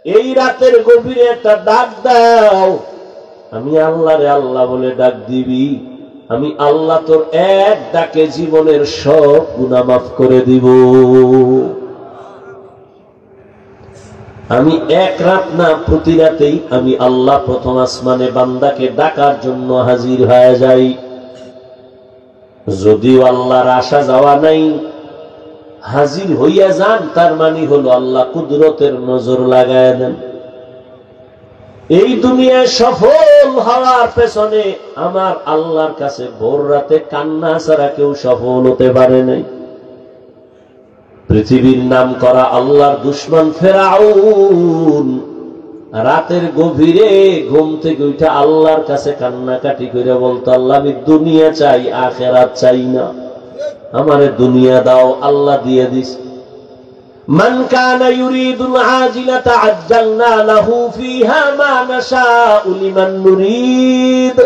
এই রাতের গভীরে একটা ডাক দাও। আমি আল্লাহরে আল্লাহ বলে ডাক দিবি, আমি আল্লাহ তোর এক ডাকে জীবনের সব গুনাহ মাফ করে দিব। আমি এক রাত না, প্রতি রাতেই আমি আল্লাহ প্রথম আসমানে বান্দাকে ডাকার জন্য হাজির হয়ে যাই। যদিও আল্লাহর আসা যাওয়া নাই, হাজির হইয়া যান, তার মানে হলো আল্লাহ কুদরতের নজর লাগায় দেন। এই দুনিয়ায় সফল হওয়ার পেছনে আমার আল্লাহর কাছে ভোর রাতে কান্না ছাড়া কেউ সফল হতে পারে নাই। পৃথিবীর নাম করা আল্লাহর দুশমন ফেরাউন রাতের গভীরে ঘুম থেকে উঠে আল্লাহর কাছে কান্নাকাটি করে বলতো, আল্লাহ আমি দুনিয়া চাই, আখিরাত চাই না, আমারে দুনিয়া দাও। আল্লাহ দিয়ে দিস। মান কানা ইউরিদুল আজিলাতা আজ্জালনা লাহু ফিহা মা নাশাউ লিমান নুরিদ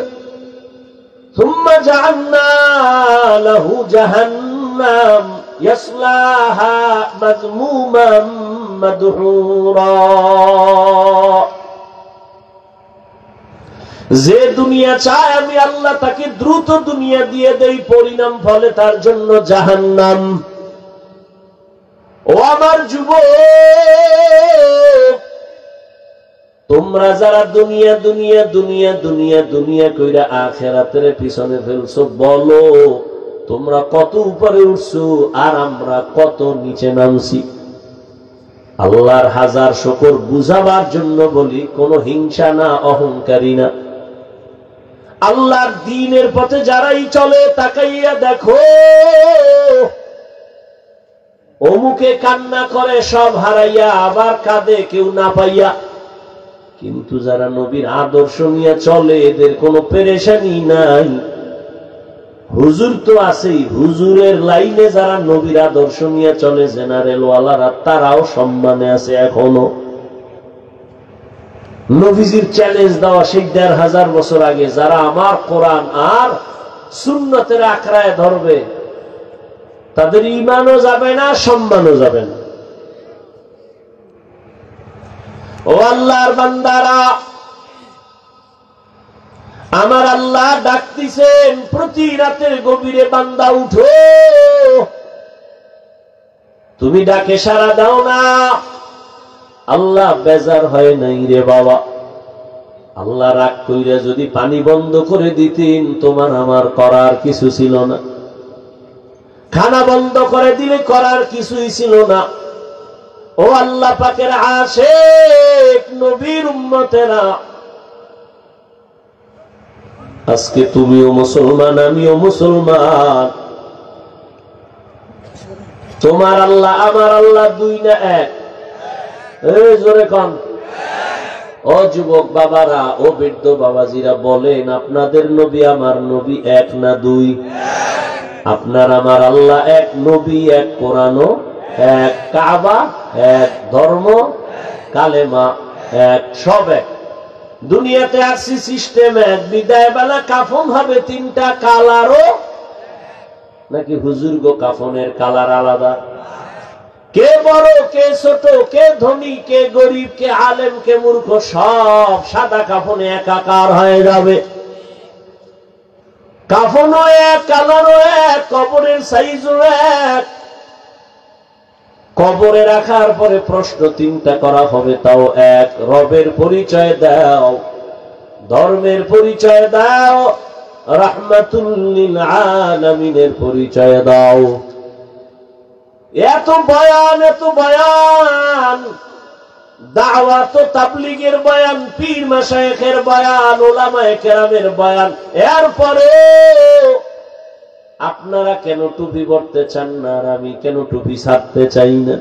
সুম্মা জাআলনা লাহু জাহান্নাম ইয়াসলাহা মাযমুমান মাদহুরা। যে দুনিয়া চায় আমি আল্লাহ তাকে দ্রুত দুনিয়া দিয়ে দেই, পরিণাম ফলে তার জন্য জাহান্নাম। ও আমার যুবক, তোমরা যারা দুনিয়া দুনিয়া দুনিয়া দুনিয়া দুনিয়া কইরা আখিরাতের পিছনে ফেলছো, বলো তোমরা কত উপরে উঠছো আর আমরা কত নিচে নামছি। আল্লাহর হাজার শুকর বুঝাবার জন্য বলি, কোনো হিংসা না, অহংকারী না। আল্লাহর দ্বীনের পথে যারাই চলে তাকাইয়া দেখো, অমুকে কান্না করে সব হারাইয়া, আবার কাঁদে কেউ না পাইয়া। কিন্তু যারা নবীর আদর্শ নিয়ে চলে এদের কোনো পেরেশানি নাই। হুজুর তো আছেই, হুজুরের লাইনে যারা নবীর আদর্শ নিয়ে চলে, জেনারেল ওয়ালারা, তারাও সম্মানে আছে এখনো। নবীজির চ্যালেঞ্জ দেওয়া সেই ১৫০০ বছর আগে যারা আমার কোরআন আর সুন্নতের আঁকড়ায় ধরবে, তাদের ঈমানও যাবে না, সম্মানও যাবে না। ও আল্লাহর বান্দারা, আমার আল্লাহ ডাকতেছেন প্রতি রাতের গভীরে, বান্দা উঠো। তুমি ডাকে সাড়া দাও না। আল্লাহ বেজার হয় নাই রে বাবা। আল্লাহ রাগ কইরা যদি পানি বন্ধ করে দিতেন, তোমার আমার করার কিছু ছিল না। খানা বন্ধ করে দিলে করার কিছুই ছিল না। ও আল্লাহ পাকের আশিক নবীর উম্মতেরা, আজকে তুমিও মুসলমান, আমিও মুসলমান। তোমার আল্লাহ আমার আল্লাহ দুই না এক? জোরে কন। ও যুবক বাবারা, ও বৃদ্ধ বাবাজিরা, বলেন আপনাদের নবী আমার নবী এক না দুই? আপনার আমার আল্লাহ এক, নবী এক, কোরআনও এক, কাবা এক, ধর্ম কালেমা এক, সব এক। দুনিয়াতে আসছি সিস্টেম এক, বিদায় বেলা কাফন হবে তিনটা, কালারও নাকি হুজুর গো কাফনের কালার আলাদা? কে বড় কে ছোট, কে ধনী কে গরিব, কে আলেম কে মূর্খ, সব সাদা কাফনে একাকার হয়ে যাবে। কাফনও এক, কালারও এক, কবরের সাইজও এক। কবরে রাখার পরে প্রশ্ন তিনটা করা হবে, তাও এক। রবের পরিচয় দাও, ধর্মের পরিচয় দাও, রাহমাতুল লিল আলামিনের পরিচয় দাও। এত বয়ান, এত বয়ান, দাওয়াত ও তাবলীগের বয়ান, পীর মাশায়েখের বয়ান, উলামায়ে কেরামের বয়ান, এরপরে আপনারা কেন টুপি পরতে চান না আর আমি কেন টুপি ছাড়তে চাই না?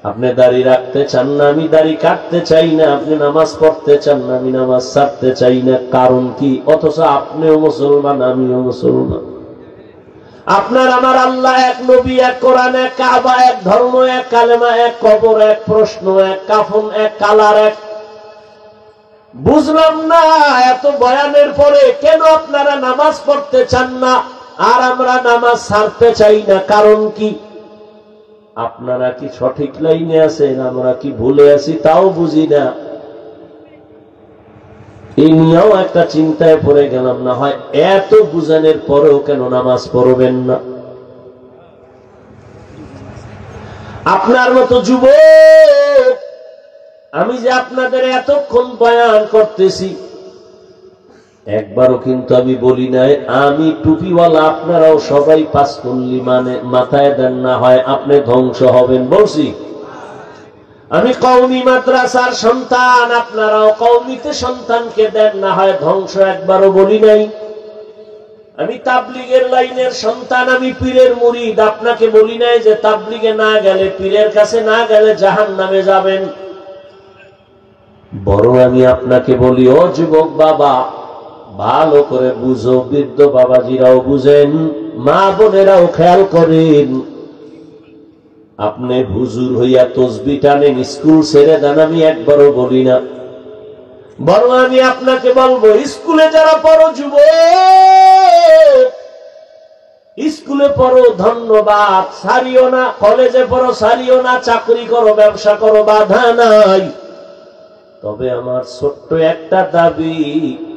আপনি দাড়ি রাখতে চান না, আমি দাড়ি কাটতে চাই না। আপনি নামাজ পড়তে চান না, আমি নামাজ ছাড়তে চাই না। কারণ কি? অথচ আপনিও মুসলমান, আমিও মুসলমান। আপনার আমার আল্লাহ এক, নবী এক, কোরআন এক, কাবা এক, ধর্ম এক, কালেমা এক, কবর এক, প্রশ্ন এক, কাফন এক, কালার এক। বুঝলাম না এত বয়ানের পরে কেন আপনারা নামাজ পড়তে চান না আর আমরা নামাজ ছাড়তে চাই না? কারণ কি? আপনারা কি সঠিক লাইনে আছেন, আমরা কি ভুলে আছি তাও বুঝি না। এই নিয়েও একটা চিন্তায় পড়ে গেলাম, না হয় এত বুঝানোর পরেও কেন নামাজ পড়বেন না? আপনার মতো যুবক, আমি যে আপনাদের এতক্ষণ বয়ান করতেছি, একবারও কিন্তু আমি বলি নাই আমি টুপিওয়ালা, আপনারাও সবাই পাঁচকুল্লি মানে মাথায় দেন, না হয় আপনি ধ্বংস হবেন। বলছি আমি কওমি মাদ্রাসার সন্তান, আপনারাও কওমিতে সন্তানকে দেন, না হয় ধ্বংস। একবারও বলি নাই। আমি তাবলীগের লাইনের সন্তান, আমি পীরের মুরিদ, আপনাকে বলি নাই যে তাবলীগে না গেলে, পীরের কাছে না গেলে জাহান্নামে যাবেন। বরং আমি আপনাকে বলি, ও যুবক বাবা, ভালো করে বুঝো, বৃদ্ধ বাবাজিরাও বুঝেন, মা বোনেরাও খেয়াল করেন। আপনি হুজুর হইয়া তসবি টানেন, স্কুল ছেড়ে দেন, আমি একবারও বলি না। বরং আমি আপনাকে বলবো, স্কুলে যারা পড়ো যুবক, স্কুলে পড়ো ধন্যবাদ, ছাড়িও না। কলেজে পড়ো ছাড়িও না। চাকরি করো, ব্যবসা করো, বাধা নাই। তবে আমার ছোট্ট একটা দাবি,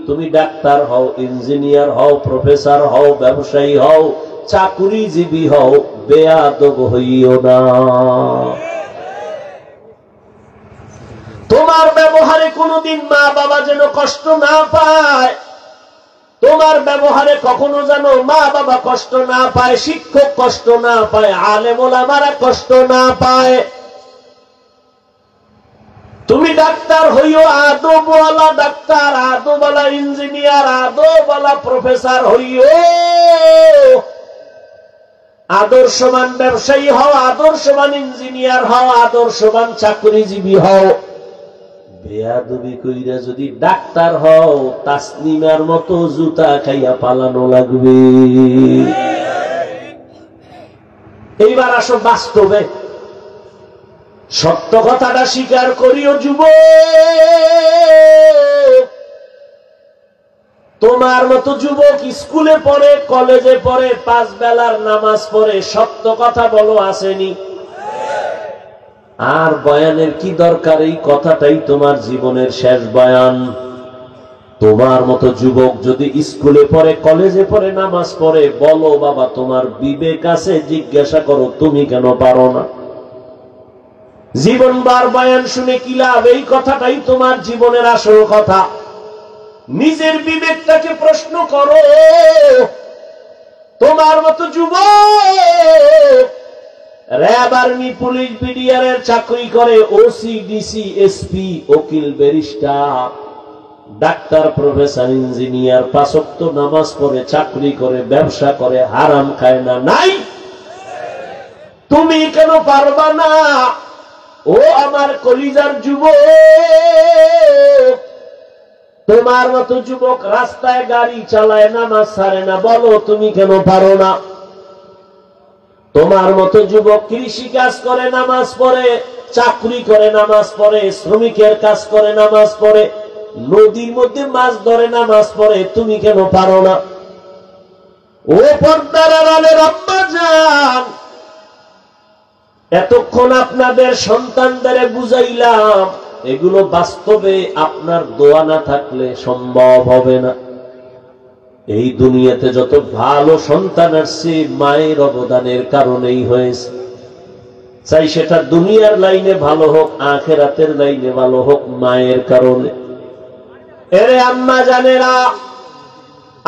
তুমি ডাক্তার হও, ইঞ্জিনিয়ার হও, প্রফেসর হও, ব্যবসায়ী হও, চাকুরিজীবী হও, বেয়াদব হইও না। তোমার ব্যবহারে কোনোদিন মা বাবা যেন কষ্ট না পায়। তোমার ব্যবহারে কখনো যেন মা বাবা কষ্ট না পায়, শিক্ষক কষ্ট না পায়, আলেম ওলামারা কষ্ট না পায়। তুমি ডাক্তার হইও, আদবওয়ালা ডাক্তার, আদবওয়ালা ইঞ্জিনিয়ার, আদবওয়ালা প্রফেসর হইও। আদর্শবান ব্যবসায়ী হও, আদর্শবান ইঞ্জিনিয়ার হও, আদর্শবান চাকরিজীবী হও। বেয়াদবি কইরা যদি ডাক্তার হও, তাসলিমার মতো জুতা খাইয়া পালানো লাগবে। এইবার আসো বাস্তবে, সত্য কথাটা স্বীকার করিও যুবক। তোমার মতো যুবক স্কুলে পড়ে, কলেজে পড়ে, 5 বেলার নামাজ পড়ে, সত্য কথা বলো, আসেনি? আর বয়ানের কি দরকার? এই কথাটাই তোমার জীবনের শেষ বয়ান। তোমার মতো যুবক যদি স্কুলে পড়ে, কলেজে পড়ে, নামাজ পড়ে, বলো বাবা তোমার বিবেক আছে, জিজ্ঞাসা করো তুমি কেন পারো না? জীবনবার বয়ান শুনে কি লাভ? এই কথাটাই তোমার জীবনের আসল কথা। নিজের বিবেকটাকে প্রশ্ন করো। তোমার মতো যুবক র‍্যাব, আর্মি, পুলিশ, বিডিআর এর চাকরি করে, ওসি, ডিসি, এসপি, উকিল, ব্যারিস্টার, ডাক্তার, প্রফেসর, ইঞ্জিনিয়ার, 5 ওয়াক্ত নামাজ পড়ে, চাকরি করে, ব্যবসা করে, হারাম খায় না? নাই। তুমি কেন পারবা না? ও আমার কলিজার যুবক, তোমার মতো যুবক রাস্তায় গাড়ি চালায়, নামাজ ছাড়ে না, বলো তুমি কেন পারো না? তোমার মতো যুবক কৃষি কাজ করে, নামাজ পড়ে, চাকরি করে, নামাজ পড়ে, শ্রমিকের কাজ করে, নামাজ পড়ে, নদীর মধ্যে মাছ ধরে, নামাজ পড়ে, তুমি কেন পারো না? ও পর্দার আড়ালের আম্মা জান, এতক্ষণ আপনাদের সন্তানদের বুঝাইলাম, এগুলো বাস্তবে আপনার দোয়া না থাকলে সম্ভব হবে না। এই দুনিয়াতে যত ভালো সন্তান আসছে মায়ের অবদানের কারণেই হয়েছে। চাই সেটা দুনিয়ার লাইনে ভালো হোক, আখিরাতের লাইনে ভালো হোক, মায়ের কারণে। এরে আম্মা জানেরা,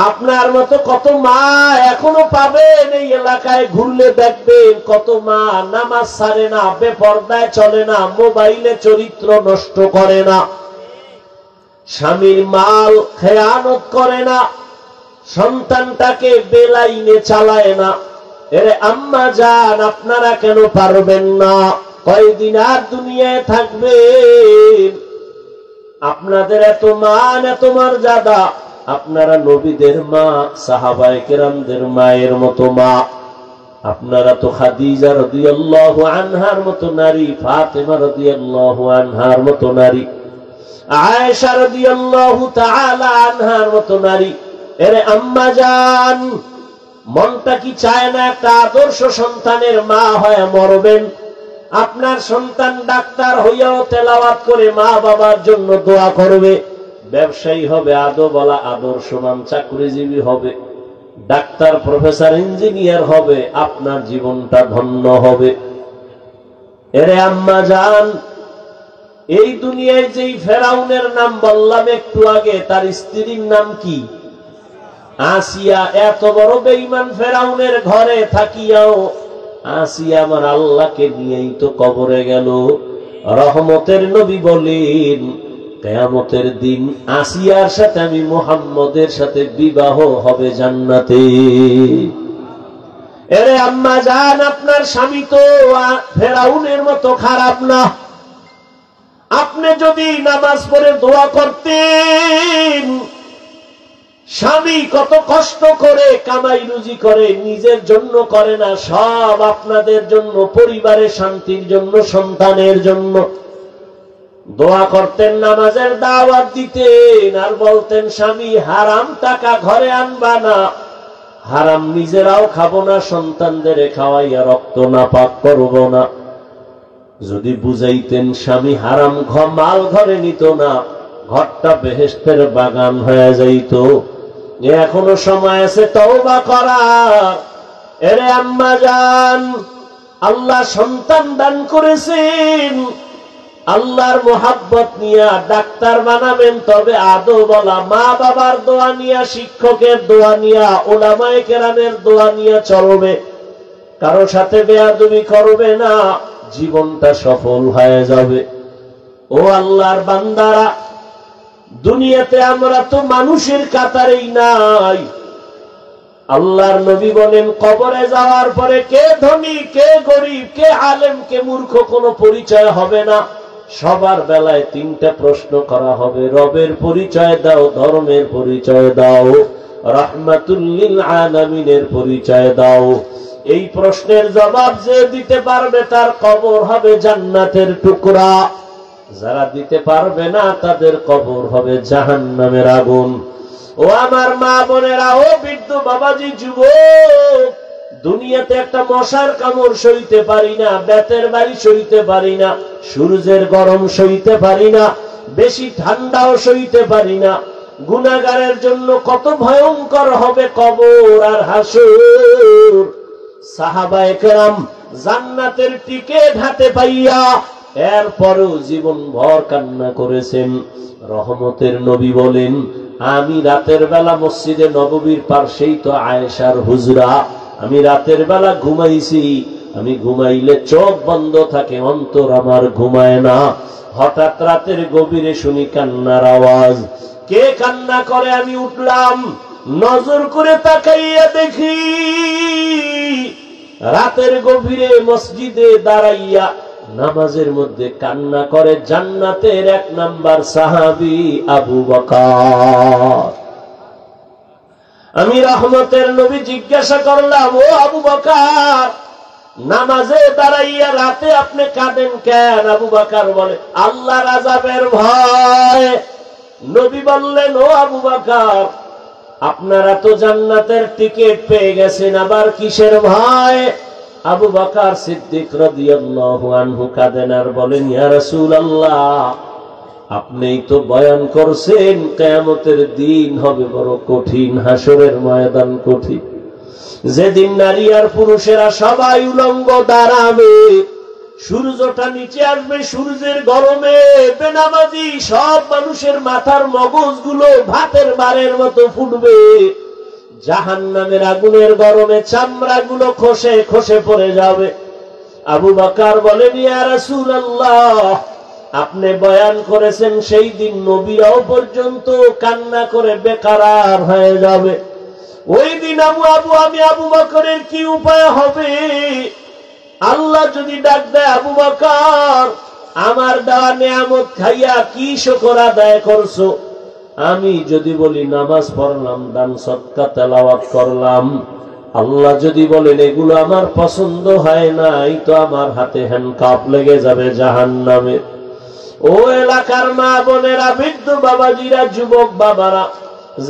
আপনার মতো কত মা এখনো পাবেন, এই এলাকায় ঘুরলে দেখবেন কত মা নামাজ ছাড়ে না, বেপরদায় চলে না, মোবাইলে চরিত্র নষ্ট করে না, স্বামীর মাল খেয়ানত করে না, সন্তানটাকে বেলাইনে চালায় না। এরে আম্মা জান, আপনারা কেন পারবেন না? কয়দিন আর দুনিয়ায় থাকবেন? আপনাদের এত মান, এত মর্যাদা, আপনারা নবীদের মা, সাহাবায়ে কেরামদের মায়ের মতো মা। আপনারা তো খাদিজা রাদিয়াল্লাহু আনহার মতো নারী, ফাতেমা রাদিয়াল্লাহু আনহার মতো নারী, আয়েশা রাদিয়াল্লাহু তাআলা আনহার মতো নারী। এরে আম্মা জান, মনটা কি চায় না একটা আদর্শ সন্তানের মা হয়ে মরবেন? আপনার সন্তান ডাক্তার হইয়াও তেলাওয়াত করে মা বাবার জন্য দোয়া করবে, ব্যবসায়ী হবে, আদবওয়ালা আদর্শবান চাকরিজীবী হবে, ডাক্তার, প্রফেসর, ইঞ্জিনিয়ার হবে, আপনার জীবনটা ধন্য হবে। এরে আম্মা জান, এই দুনিয়ায় যেই ফেরাউনের নাম বললাম একটু আগে, তার স্ত্রীর নাম কি? আসিয়া। এত বড় বেঈমান ফেরাউনের ঘরে থাকিয়াও আসিয়া আমার আল্লাহকে নিয়েই তো কবরে গেল। রহমতের নবী বলেন, কিয়ামতের দিন আসিয়ার সাথে আমি মুহাম্মদের সাথে বিবাহ হবে জান্নাতে। এরে আম্মা জান, আপনার স্বামী তো ফেরাউনের মতো খারাপ না। আপনি যদি নামাজ পড়ে দোয়া করতেন, স্বামী কত কষ্ট করে কামাই রুজি করে, নিজের জন্য করে না, সব আপনাদের জন্য, পরিবারের শান্তির জন্য, সন্তানের জন্য দোয়া করতেন, নামাজের দাওয়াত দিতেন, আর বলতেন স্বামী হারাম টাকা ঘরে আনবা না, হারাম নিজেরাও খাবো না, সন্তানদের খাওয়াইয়া রক্ত না পাক করব না। যদি বুঝাইতেন স্বামী হারাম মাল ঘরে নিত না, ঘরটা বেহেশতের বাগান হয়ে যাইত। এখনো সময় আছে তওবা করার। এরে আম্মা জান, আল্লাহ সন্তান দান করেছেন, আল্লাহর মোহাব্বত নিয়া ডাক্তার বানাবেন, তবে আদবওয়ালা, মা বাবার দোয়া নিয়া, শিক্ষকের দোয়া নিয়া, উলামায়ে কেরামের দোয়া নিয়া চলবে, কারো সাথে বেয়াদবি করবে না, জীবনটা সফল হয়ে যাবে। ও আল্লাহর বান্দারা, দুনিয়াতে আমরা তো মানুষের কাতারেই নাই। আল্লাহর নবী বলেন, কবরে যাওয়ার পরে কে ধনী, কে গরিব, কে আলেম, কে মূর্খ কোনো পরিচয় হবে না। সবার বেলায় 3টা প্রশ্ন করা হবে, রবের পরিচয় দাও, ধর্মের পরিচয় দাও, রাহমাতুল লিল আলামিনের পরিচয় দাও। এই প্রশ্নের জবাব যে দিতে পারবে তার কবর হবে জান্নাতের টুকরা, যারা দিতে পারবে না তাদের কবর হবে জাহান্নামের আগুন। ও আমার মা বোনেরা, ও বৃদ্ধ বাবাজি, যুবক, দুনিয়াতে একটা মশার কামড় সইতে পারি না, বেতের বাড়ি সইতে পারি না, সূর্যের গরম সইতে পারি না, বেশি ঠান্ডাও সইতে পারি না। গুনাহগারের জন্য কত ভয়ঙ্কর হবে কবর আর হাসর। সাহাবায়ে কেরাম জান্নাতের টিকিট হাতে পাইয়া এরপরেও জীবন ভর কান্না করেছেন। রহমতের নবী বলেন, আমি রাতের বেলা মসজিদে নববীর পাশেই তো আয়েশার হুজরা, আমি রাতের বেলা ঘুমাইছি, আমি ঘুমাইলে চোখ বন্ধ থাকে, অন্তর আমার ঘুমায় না। হঠাৎ রাতের গভীরে শুনি কান্নার আওয়াজ, কে কান্না করে। আমি উঠলাম, নজর করে তাকাইয়া দেখি রাতের গভীরে মসজিদে দাঁড়াইয়া নামাজের মধ্যে কান্না করে জান্নাতের 1 নাম্বার সাহাবী আবু বকর। আমি রহমতের নবী জিজ্ঞাসা করলাম, ও আবু বকর, নামাজে দাঁড়াইয়া রাতে আপনি কাঁদেন কেন? আবু বকর বলে, আল্লাহর আযাবের ভয়। নবী বললেন, ও আবু বকর, আপনারা তো জান্নাতের টিকিট পেয়ে গেছেন, আবার কিসের ভয়? আবু বকর সিদ্দিক রাদিয়াল্লাহু আনহু কাঁদেন আর বলেন, ইয়া রাসূলুল্লাহ, আপনিই তো বয়ান করছেন কিয়ামতের দিন হবে বড় কঠিন, হাসরের ময়দান কঠিন, যেদিন নারী আর পুরুষেরা সবাই উলঙ্গ দাঁড়াবে, সূর্যটা নিচে আসবে, সূর্যের গরমে বেনামাজি সব মানুষের মাথার মগজগুলো ভাতের বারের মতো ফুটবে, জাহান্নামের আগুনের গরমে চামড়াগুলো খসে খসে পড়ে যাবে। আবু বকর বলেন, ইয়া রাসূলুল্লাহ, আপনি বয়ান করেছেন সেই দিন নবীরাও পর্যন্ত কান্না করে বেকারার হয়ে যাবে। ওই দিন আমি আবু বকরের কি উপায় হবে? আল্লাহ যদি ডাক দেয়, আবু বকর, আমার দেওয়া নিয়ামত খাইয়া কি শুকর আদায় করছো? আমি যদি বলি নামাজ পড়লাম, দান সদকা তেলাওয়াত করলাম, আল্লাহ যদি বলেন এগুলো আমার পছন্দ হয় নাই, তো আমার হাতে হ্যান্ডকাপ লেগে যাবে জাহান্নামে। ও এলাকার মা বোনেরা, বৃদ্ধ বাবাজিরা, যুবক বাবারা,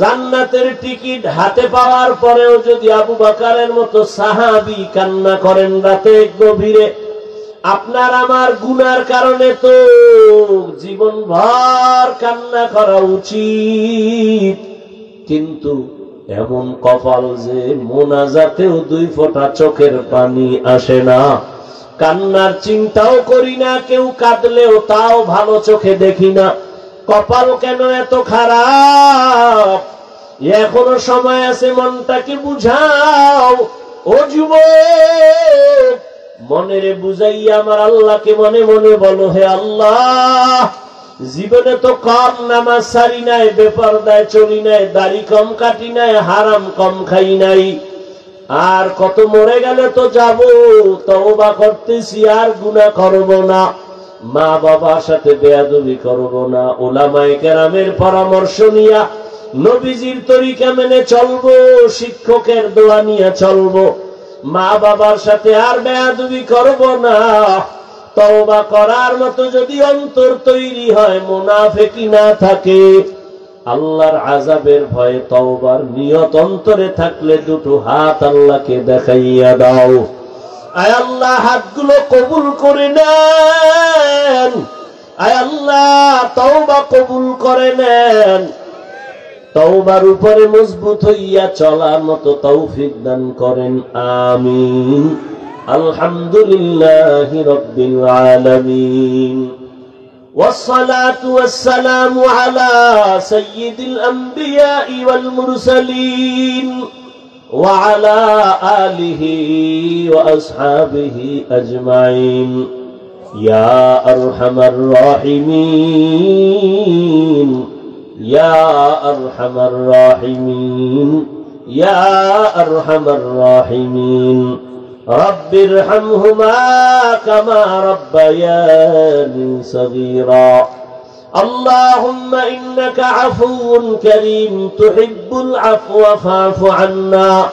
জান্নাতের টিকিট হাতে পাওয়ার পরেও যদি আবু বকরের মতো সাহাবী কান্না করেন রাতে গভীরে, আপনার আমার গুনার কারণে তো জীবনভর কান্না করা উচিত, কিন্তু এমন কপাল যে মোনাজাতেও 2 ফোঁটা চোখের পানি আসে না, কান্নার চিন্তাও করি না, কেউ কাঁদলেও তাও ভালো চোখে দেখি না। কপাল কেন এত খারাপ? এখনো সময় আছে, মনটাকে বুঝাও। ও যুবক, মনেরে বুঝাইয়া আমার আল্লাহকে মনে মনে বলো, হে আল্লাহ, জীবনে তো কম নামাজ সারি নাই, বেপরদায় চলি নাই, দাড়ি কম কাটি নাই, হারাম কম খাই নাই, আর কত মরে গেলে তো যাব, তওবা করতেছি, আর গুনাহ করব না, মা বাবার সাথে বেয়াদবি করব না, উলামায়ে কেরামের পরামর্শ নিয়া নবীজির তরিকা মেনে চলবো, শিক্ষকের দোয়া নিয়ে চলবো, মা বাবার সাথে আর বেয়াদবি করব না। তওবা করার মতো যদি অন্তর তৈরি হয়, মুনাফিকি না থাকে, আল্লাহর আযাবের ভয়ে তওবার নিয়ত অন্তরে থাকলে 2টো হাত আল্লাহকে দেখাইয়া দাও। আয় আল্লাহ, হাতগুলো কবুল করে নেন। আয় আল্লাহ, তওবা কবুল করে নেন। তওবার উপরে মজবুত হইয়া চলার মতো তৌফিক দান করেন, আমিন। আলহামদুলিল্লাহি রাব্বিল আলামিন, والصلاة والسلام على سيد الأنبياء والمرسلين وعلى آله وأصحابه أجمعين يا أرحم الراحمين يا أرحم الراحمين يا أرحم الراحمين رب ارحمهما كما ربياني صغيرا اللهم إنك عفو كريم تحب العفو فاعف عنا